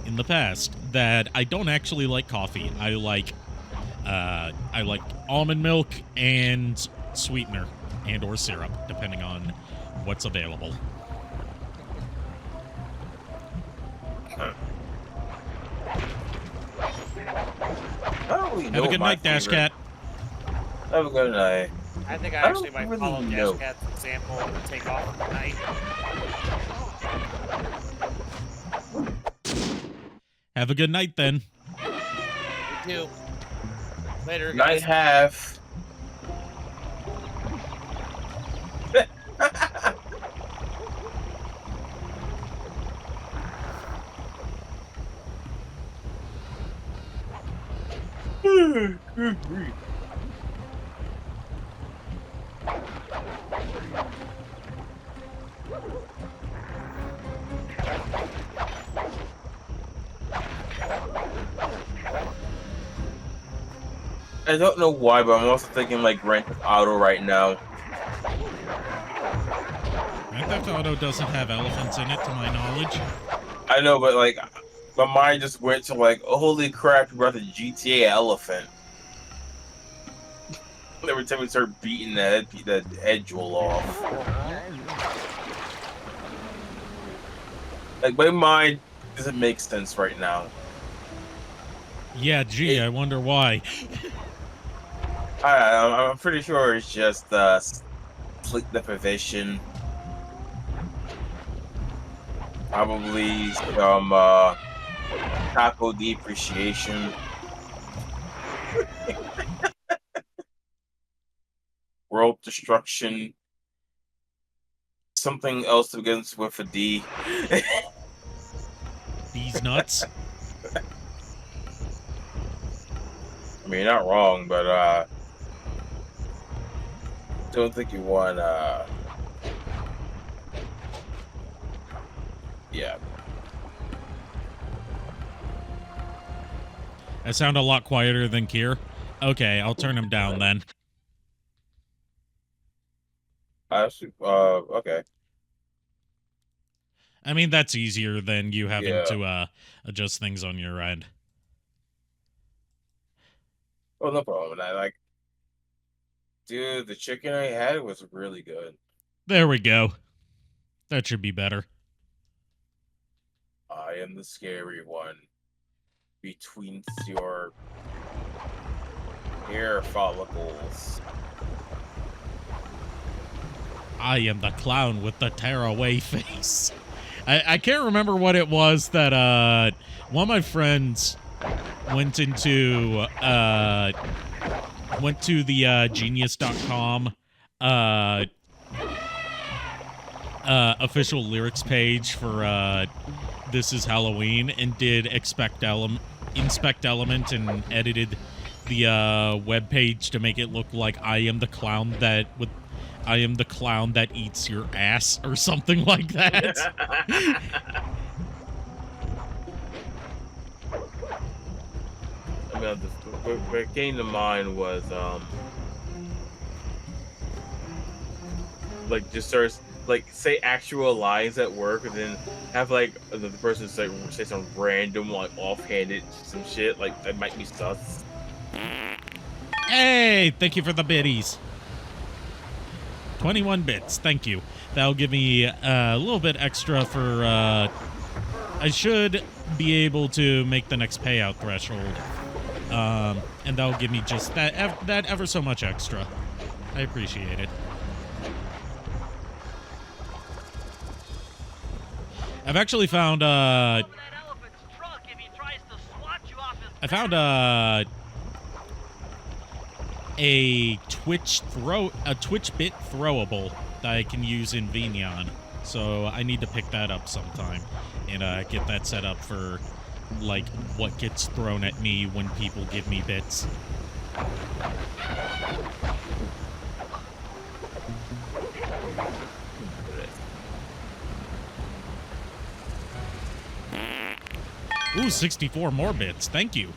Speaker 1: in the past that I don't actually like coffee. I like almond milk and sweetener and or syrup, depending on what's available. Have a good night, Dash Cat.
Speaker 2: Have a good night.
Speaker 9: I think I actually might follow Dash Cat's example and take off tonight.
Speaker 1: Have a good night, then.
Speaker 9: You too. Later, guys.
Speaker 2: Night have. I don't know why, but I'm also thinking like Grand Theft Auto right now.
Speaker 1: Grand Theft Auto doesn't have elephants in it, to my knowledge.
Speaker 2: I know, but like, my mind just went to like, oh, holy crap, you brought the GTA elephant. Every time we start beating that head jewel off. Like, my mind doesn't make sense right now.
Speaker 1: Yeah, gee, I wonder why.
Speaker 2: I'm pretty sure it's just sleep deprivation. Probably some taco depreciation. World destruction. Something else that begins with a D.
Speaker 1: these nuts.
Speaker 2: I mean, you're not wrong, but don't think you want yeah.
Speaker 1: I sound a lot quieter than Kier. Okay, I'll turn him down then.
Speaker 2: Okay.
Speaker 1: I mean, that's easier than you having
Speaker 2: Yeah.
Speaker 1: to adjust things on your end.
Speaker 2: Oh, no problem. Dude, the chicken I had was really good.
Speaker 1: There we go. That should be better.
Speaker 2: I am the scary one. Between your hair follicles.
Speaker 1: I am the clown with the tearaway face. I can't remember what it was that one of my friends went to the genius.com official lyrics page for This Is Halloween and did Inspect Element and edited the web page to make it look like I am the clown that eats your ass or something like that.
Speaker 2: I mean, what came to mind was like just starts like say actual lines at work and then have like the person say some random like offhanded some shit like that might be sus.
Speaker 1: Hey, thank you for the biddies. 21 bits, thank you. That'll give me a little bit extra for, I should be able to make the next payout threshold. And that'll give me just that ever so much extra. I appreciate it. I've actually found, I found, a Twitch bit throwable that I can use in Vignon. So I need to pick that up sometime and get that set up for like what gets thrown at me when people give me bits. Ooh, 64 more bits. Thank you.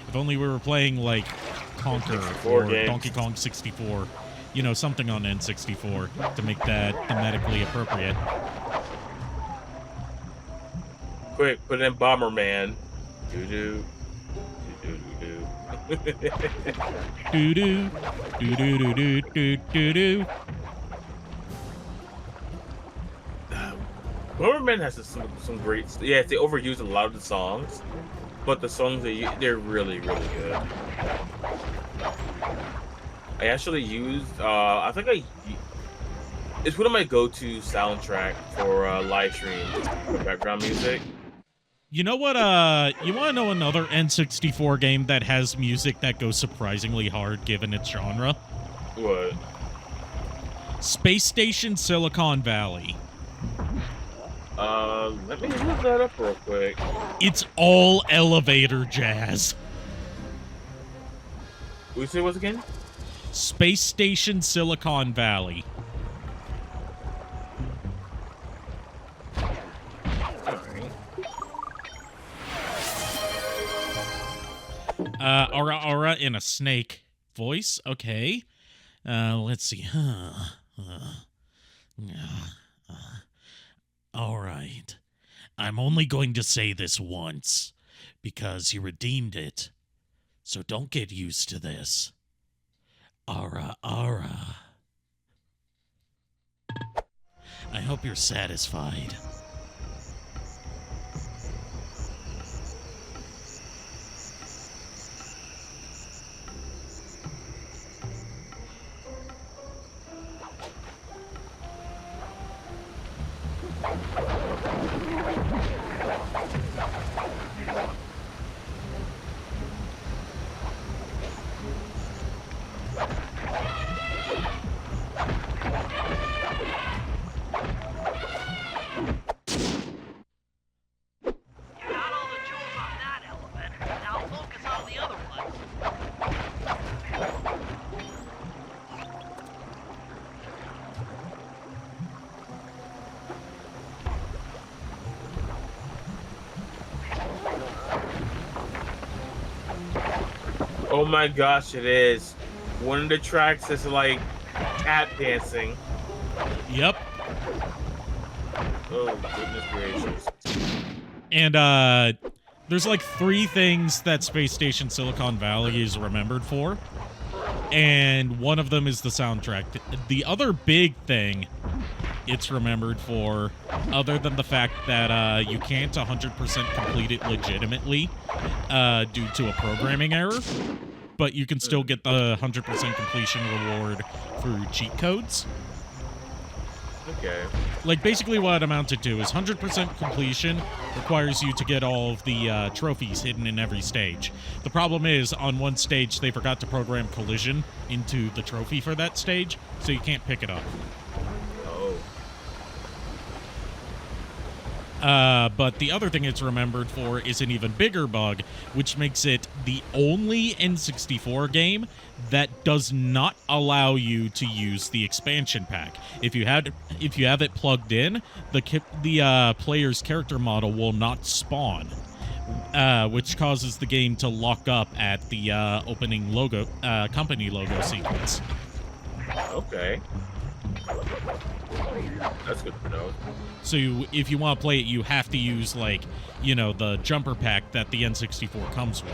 Speaker 1: If only we were playing like Conquer or
Speaker 2: games.
Speaker 1: Donkey Kong 64. You know, something on N64 to make that thematically appropriate.
Speaker 2: Quick, put in Bomberman. Doo-doo. Doo-doo-doo-doo.
Speaker 1: Doo-doo. Doo-doo-doo-doo-doo-doo.
Speaker 2: Bomberman has some great... Yeah, they overuse a lot of the songs, but the songs, they're really, really good. I actually used, it's one of my go-to soundtrack for live streams for background music.
Speaker 1: You know what, you want to know another N64 game that has music that goes surprisingly hard given its genre?
Speaker 2: What?
Speaker 1: Space Station Silicon Valley.
Speaker 2: Let me look that up real quick.
Speaker 1: It's all elevator jazz.
Speaker 2: What you say it was again?
Speaker 1: Space Station Silicon Valley. Aura in a snake voice. Okay. Let's see. All right. I'm only going to say this once because you redeemed it. So don't get used to this. Aura. I hope you're satisfied.
Speaker 2: Oh my gosh, it is. One of the tracks is like tap dancing.
Speaker 1: Yep.
Speaker 2: Oh goodness gracious.
Speaker 1: And there's like 3 things that Space Station Silicon Valley is remembered for. And one of them is the soundtrack. The other big thing it's remembered for, other than the fact that you can't 100% complete it legitimately due to a programming error, but you can still get the 100% completion reward through cheat codes.
Speaker 2: Okay.
Speaker 1: Like, basically what it amounted to is 100% completion requires you to get all of the trophies hidden in every stage. The problem is, on one stage, they forgot to program collision into the trophy for that stage, so you can't pick it up. But the other thing it's remembered for is an even bigger bug, which makes it the only N64 game that does not allow you to use the expansion pack. If you have it plugged in, the player's character model will not spawn, which causes the game to lock up at the opening logo, company logo sequence.
Speaker 2: Okay. That's good to know.
Speaker 1: So if you want to play it, you have to use, like, you know, the jumper pack that the N64 comes with.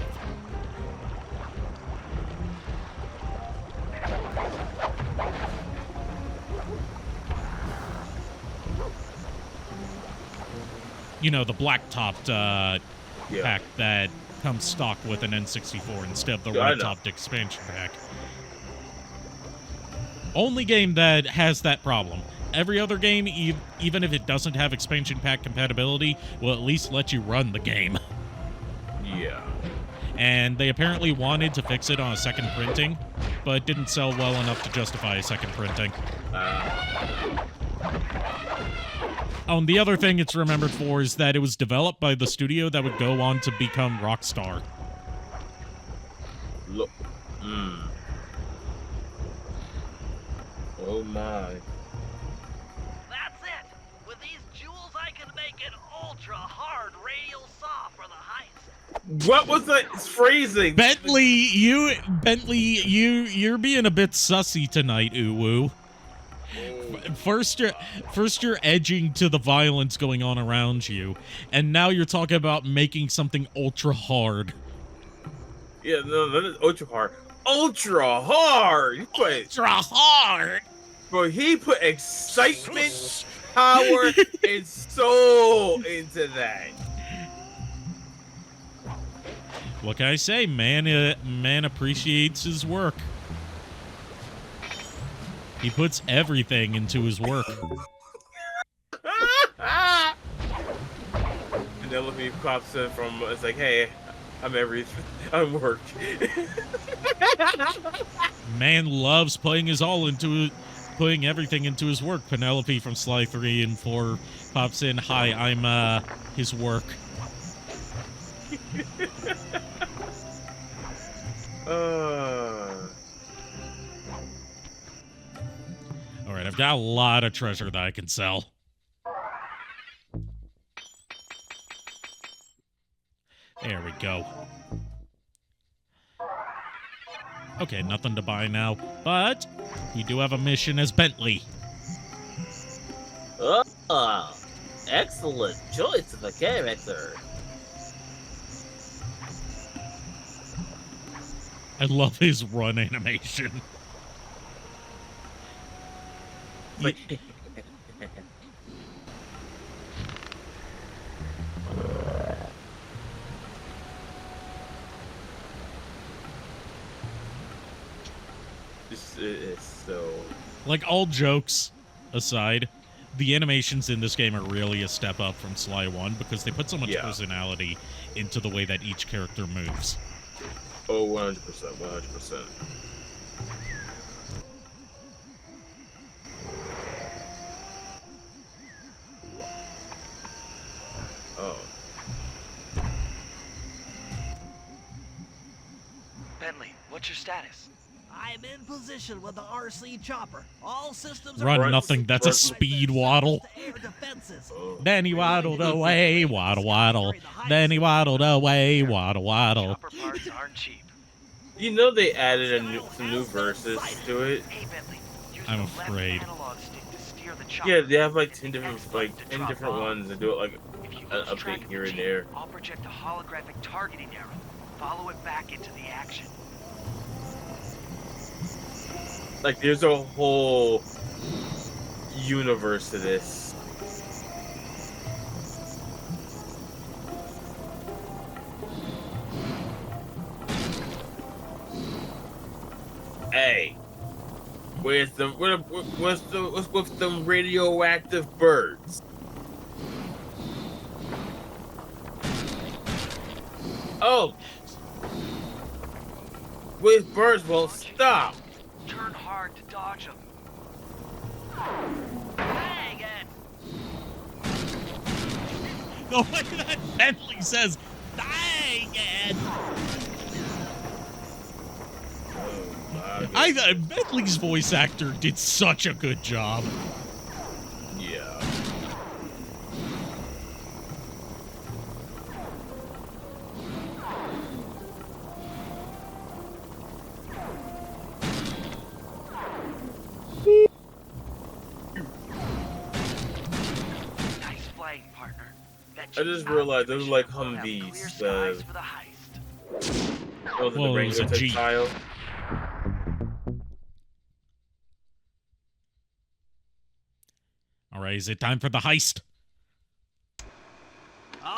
Speaker 1: You know, the black-topped pack that comes stock with an N64 instead of the red-topped expansion pack. Only game that has that problem. Every other game, even if it doesn't have expansion pack compatibility, will at least let you run the game.
Speaker 2: Yeah.
Speaker 1: And they apparently wanted to fix it on a second printing, but it didn't sell well enough to justify a second printing. The other thing it's remembered for is that it was developed by the studio that would go on to become Rockstar.
Speaker 2: Look. Oh my.
Speaker 6: That's it! With these jewels, I can make an ultra-hard radial saw for the heist.
Speaker 2: What was that phrasing?
Speaker 1: Bentley, you're being a bit sussy tonight, Uwu. First you're edging to the violence going on around you, and now you're talking about making something ultra hard.
Speaker 2: Yeah, no, that is ultra hard. Ultra hard!
Speaker 1: Ultra hard!
Speaker 2: Bro, he put excitement, power, and soul into that.
Speaker 1: What can I say? Man appreciates his work. He puts everything into his work.
Speaker 2: Penelope pops in from, it's like, hey, I'm work.
Speaker 1: Man loves putting everything into his work. Penelope from Sly 3 and 4 pops in, hi, I'm his work. Alright, I've got a lot of treasure that I can sell. There we go. Okay, nothing to buy now, but we do have a mission as Bentley.
Speaker 15: Oh, excellent choice of a character.
Speaker 1: I love his run animation.
Speaker 2: This is so...
Speaker 1: Like, all jokes aside, the animations in this game are really a step up from Sly 1 because they put so much personality into the way that each character moves.
Speaker 2: Oh, 100%, 100%. Oh.
Speaker 14: Bentley, what's your status?
Speaker 7: I'm in position with the RC chopper. All systems
Speaker 1: Run
Speaker 7: are
Speaker 1: nothing, that's a speed waddle. Then he waddled away, waddle waddle. Then he waddled away, waddle waddle.
Speaker 14: Chopper parts aren't cheap.
Speaker 2: You know they added some new verses to it.
Speaker 1: I'm afraid.
Speaker 2: Yeah, they have like 10 different ones and do it like an update here and there.
Speaker 14: I'll project a holographic targeting arrow. Follow it back into the action.
Speaker 2: Like there's a whole universe to this. Hey, what's with them radioactive birds? Oh, with birds won't stop.
Speaker 14: Turn hard to dodge them.
Speaker 6: Dang it!
Speaker 1: The way that Bentley says, dang it! Bentley's voice actor did such a good job.
Speaker 2: Yeah.
Speaker 14: Nice flying, partner.
Speaker 2: I just realized those are like Humvees. Those
Speaker 1: Whoa,
Speaker 2: are
Speaker 1: it was a
Speaker 2: the
Speaker 1: Jeep.
Speaker 2: tile.
Speaker 1: All right, is it time for the heist?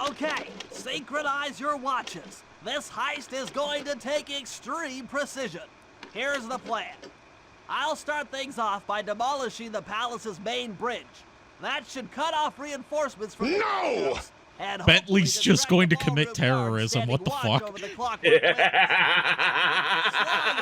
Speaker 7: Okay, synchronize your watches. This heist is going to take extreme precision. Here's the plan. I'll start things off by demolishing the palace's main bridge. That should cut off reinforcements from
Speaker 10: No!
Speaker 7: And
Speaker 1: Bentley's just going to commit terrorism. What the fuck?
Speaker 7: will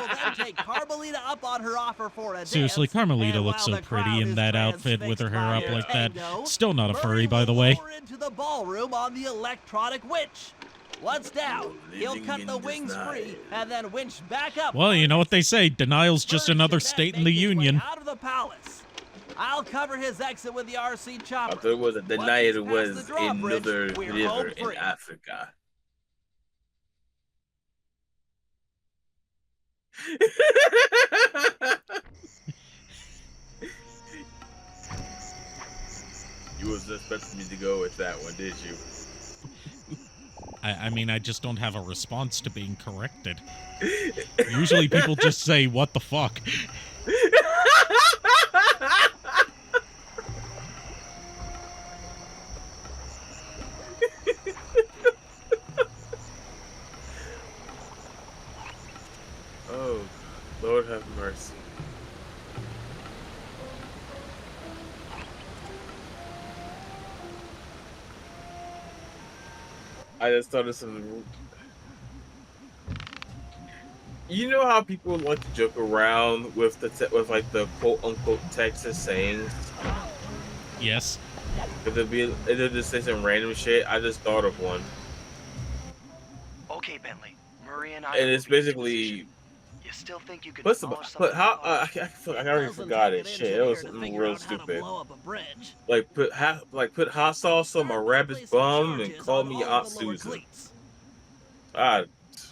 Speaker 7: then take Carmelita up on her offer for a
Speaker 1: Seriously,
Speaker 7: dance,
Speaker 1: Carmelita
Speaker 7: and
Speaker 1: looks
Speaker 7: while
Speaker 1: so
Speaker 7: the
Speaker 1: pretty
Speaker 7: crowd
Speaker 1: in
Speaker 7: is
Speaker 1: that outfit with her hair up
Speaker 7: transfixed
Speaker 1: like that.
Speaker 7: by the tango,
Speaker 1: Still not a furry,
Speaker 7: Murray
Speaker 1: by the
Speaker 7: will
Speaker 1: way.
Speaker 7: lower into the ballroom on the electronic winch. Once down, he'll cut the wings free and then winch back up.
Speaker 1: Well, you know what they say, denial's just another state in the union.
Speaker 7: Out of the palace. I'll cover his exit with the RC chopper.
Speaker 2: I thought it was a denial. It was
Speaker 7: the drawbridge,
Speaker 2: another
Speaker 7: we're
Speaker 2: river
Speaker 7: home
Speaker 2: in
Speaker 7: free.
Speaker 2: Africa. You wasn't expecting me to go with that one, did you?
Speaker 1: I mean, I just don't have a response to being corrected. Usually people just say, what the fuck?
Speaker 2: Oh, Lord have mercy. I just thought of something. You know how people like to joke around with with like the quote unquote Texas sayings?
Speaker 1: Yes.
Speaker 2: It'll just say some random shit. I just thought of one.
Speaker 14: Okay, Bentley. Murray and I.
Speaker 2: And it's basically.
Speaker 14: You still think you could
Speaker 2: What's
Speaker 14: demolish
Speaker 2: put how
Speaker 14: something
Speaker 2: I already forgot it. Shit, it was something real stupid. Like put hot sauce on my rabbit's bum and call me Aunt Susan.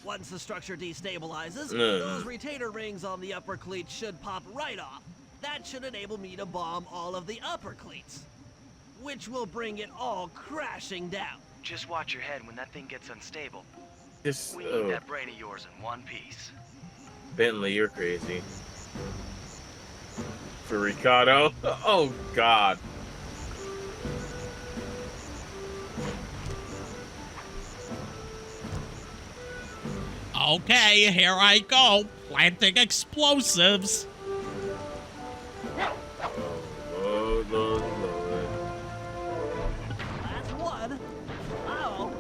Speaker 7: Once the structure destabilizes, those retainer rings on the upper cleats should pop right off. That should enable me to bomb all of the upper cleats, which will bring it all crashing down.
Speaker 14: Just watch your head when that thing gets unstable.
Speaker 2: Just,
Speaker 14: we need that brain of yours in one piece.
Speaker 2: Bentley, you're crazy. For Arikado? Oh, God.
Speaker 1: Okay, here I go. Planting explosives.
Speaker 2: Oh, Lord, Lord.
Speaker 7: That's one. Oh,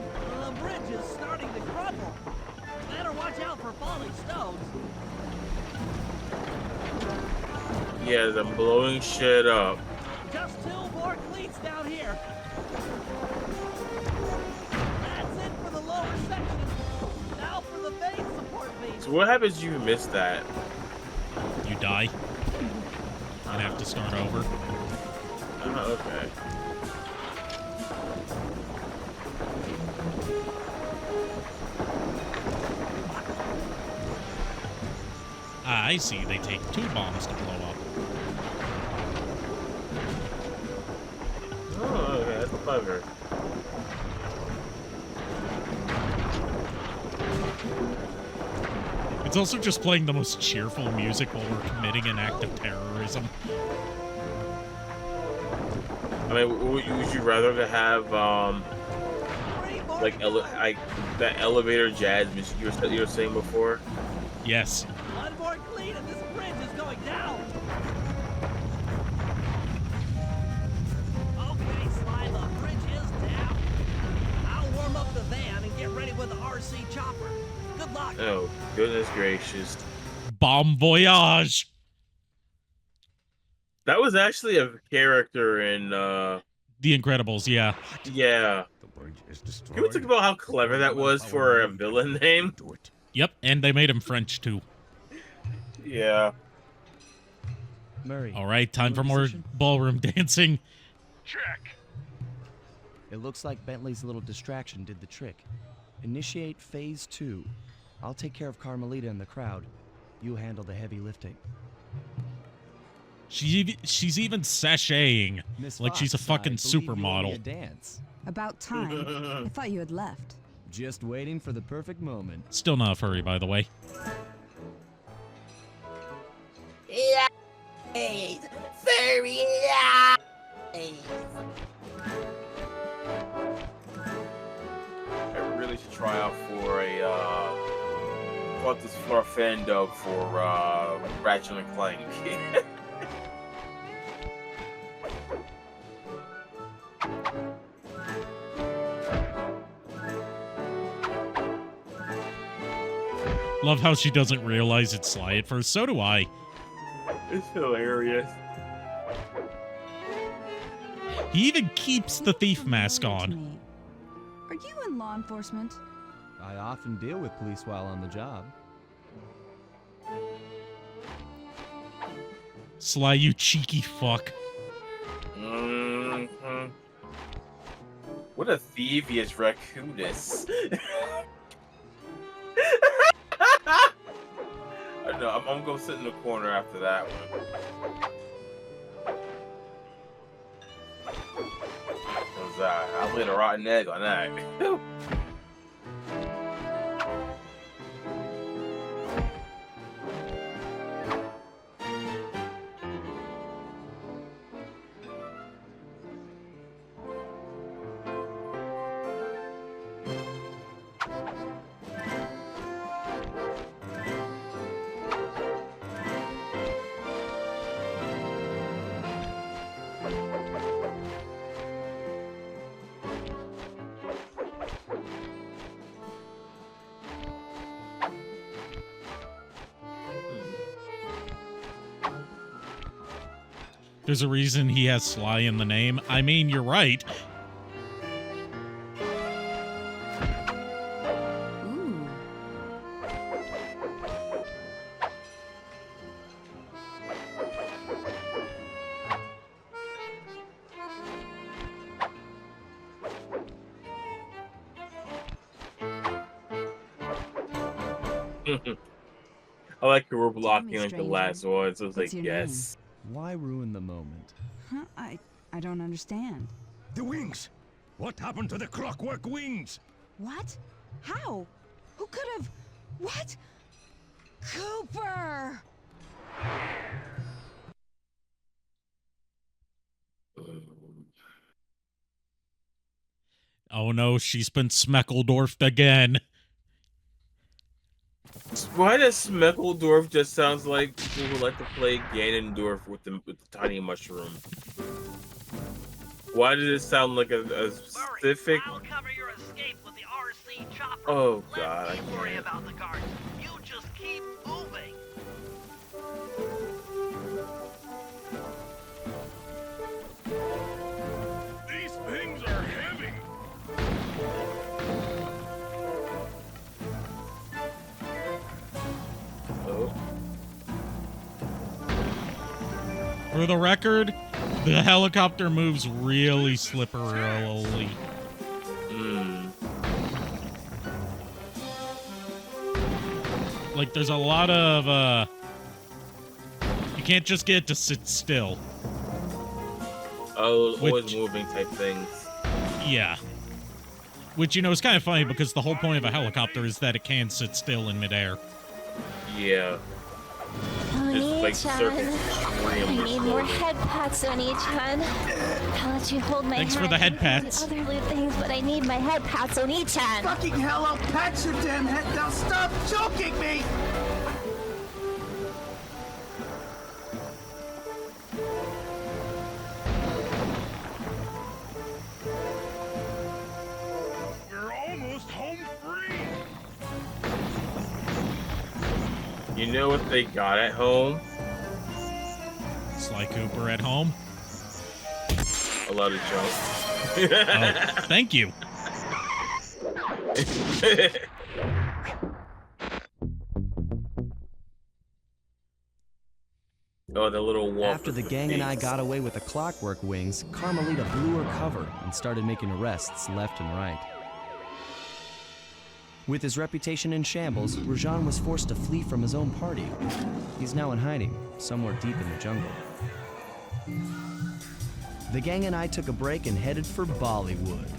Speaker 7: the bridge is starting to crumble. Better watch out for falling stones.
Speaker 2: Yeah, I'm blowing shit up.
Speaker 7: Just 2 more cleats down here. That's it for the lower section. Now for the main support beam.
Speaker 2: So what happens if you miss that?
Speaker 1: You die. And have to start over.
Speaker 2: Okay.
Speaker 1: I see. They take 2 bombs to blow up.
Speaker 2: Oh, okay, that's clever.
Speaker 1: It's also just playing the most cheerful music while we're committing an act of terrorism.
Speaker 2: I mean, would you rather to have like that elevator jazz music you were saying before?
Speaker 1: Yes.
Speaker 7: One more clean and this bridge is going down. Okay, Sly, the bridge is down. I'll warm up the van and get ready with the RC chopper. Good luck.
Speaker 2: Oh, goodness gracious.
Speaker 1: Bon voyage!
Speaker 2: That was actually a character in
Speaker 1: The Incredibles, yeah.
Speaker 2: Yeah. Can we talk about how clever that was for a villain name?
Speaker 1: Yep, and they made him French too.
Speaker 2: Yeah.
Speaker 5: Murray.
Speaker 1: All right, time for more
Speaker 5: position?
Speaker 1: ballroom dancing.
Speaker 14: Check.
Speaker 5: It looks like Bentley's little distraction did the trick. Initiate phase 2. I'll take care of Carmelita and the crowd. You handle the heavy lifting.
Speaker 1: She's even sashaying
Speaker 5: Miss
Speaker 1: like she's a
Speaker 5: Fox,
Speaker 1: fucking
Speaker 5: I believe you owe me
Speaker 1: supermodel.
Speaker 5: a dance.
Speaker 11: About time. I thought you had left.
Speaker 5: Just waiting for the perfect moment.
Speaker 1: Still not a furry, by the way.
Speaker 15: Yeah. Furry. Yeah.
Speaker 2: I really should try out for a what this for a fan dub for Ratchet and Clank.
Speaker 1: Love how she doesn't realize it's Sly at first. So do I.
Speaker 2: It's hilarious.
Speaker 1: He even keeps the thief mask on.
Speaker 11: Are you in law enforcement?
Speaker 5: I often deal with police while on the job.
Speaker 1: Sly, you cheeky fuck.
Speaker 2: Mm-hmm. What a thievius raccoonus. I know, I'm gonna go sit in the corner after that one. I'll lay a rotten egg on that.
Speaker 1: There's a reason he has Sly in the name. I mean, you're right.
Speaker 2: I like how we're blocking like the last one, so it's like, yes.
Speaker 5: Why ruin the moment?
Speaker 11: Huh? I don't understand.
Speaker 8: The wings! What happened to the clockwork wings?
Speaker 11: What? How? Who could have? What? Cooper!
Speaker 1: Oh no, she's been Smeckledorfed again.
Speaker 2: Why does Smeckledorf just sounds like people who like to play Ganondorf with the tiny mushroom? Why does it sound like a specific?
Speaker 6: I'll cover your escape with the RC chopper.
Speaker 2: Oh God, I
Speaker 6: Let's worry
Speaker 2: can't.
Speaker 6: about the guards. You just keep moving.
Speaker 8: These things are heavy!
Speaker 2: Oh.
Speaker 1: For the record, the helicopter moves really slipperily. Like, there's a lot of can't just get it to sit still.
Speaker 2: Oh, always moving type things.
Speaker 1: Yeah. Which, you know, is kind of funny because the whole point of a helicopter is that it can sit still in midair.
Speaker 2: Yeah.
Speaker 16: I need more head pats, Oni-chan. I'll let you hold my
Speaker 1: Thanks
Speaker 16: hand
Speaker 1: for the head
Speaker 16: and
Speaker 1: pats.
Speaker 16: other loot things, but I need my head pats, Oni-chan.
Speaker 12: Fucking hell, I'll pat your damn head now. Stop choking me!
Speaker 8: We're almost home free.
Speaker 2: You know what they got at home?
Speaker 1: Sly Cooper at home.
Speaker 2: A lot of junk.
Speaker 1: Oh, thank you.
Speaker 2: Oh, the little walk.
Speaker 5: After the gang and I got away with the clockwork wings, Carmelita blew her cover and started making arrests left and right. With his reputation in shambles, Rajan was forced to flee from his own party. He's now in hiding, somewhere deep in the jungle. The gang and I took a break and headed for Bollywood.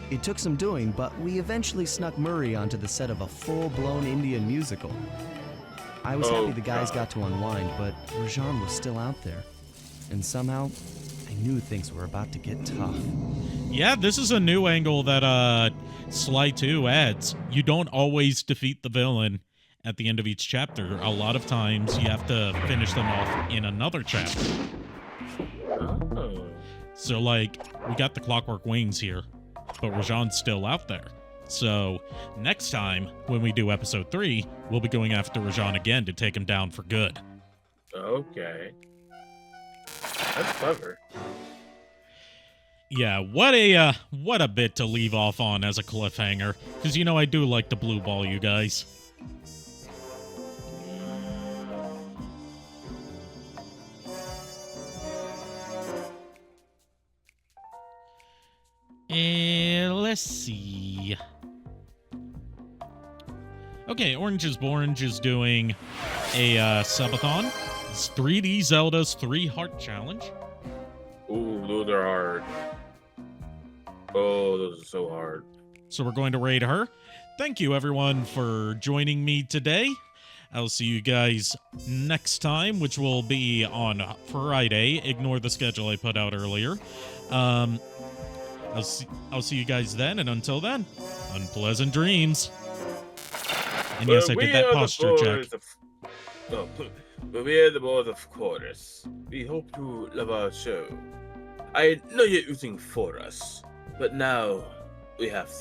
Speaker 5: It took some doing, but we eventually snuck Murray onto the set of a full-blown Indian musical. I was happy the guys got to unwind, but Rajan was still out there. And somehow, I knew things were about to get tough.
Speaker 1: Yeah, this is a new angle that Sly 2 adds. You don't always defeat the villain at the end of each chapter. A lot of times you have to finish them off in another chapter.
Speaker 2: Oh.
Speaker 1: So, like, we got the Clockwork Wings here, but Rajan's still out there. So, next time, when we do episode 3, we'll be going after Rajan again to take him down for good.
Speaker 2: Okay. That's clever.
Speaker 1: Yeah, what a bit to leave off on as a cliffhanger. Because, you know, I do like to blue ball you guys. Let's see. Okay, Orange is doing a subathon. It's 3D Zelda's 3-Heart Challenge.
Speaker 2: Ooh, those are hard. Oh, those are so hard.
Speaker 1: So we're going to raid her. Thank you, everyone, for joining me today. I'll see you guys next time, which will be on Friday. Ignore the schedule I put out earlier. I'll see you guys then, and until then, unpleasant dreams. And yes, I did that posture check.
Speaker 2: But we are the board of chorus. We hope to love our show. I know you're rooting for us, but now we have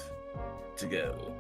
Speaker 2: to go.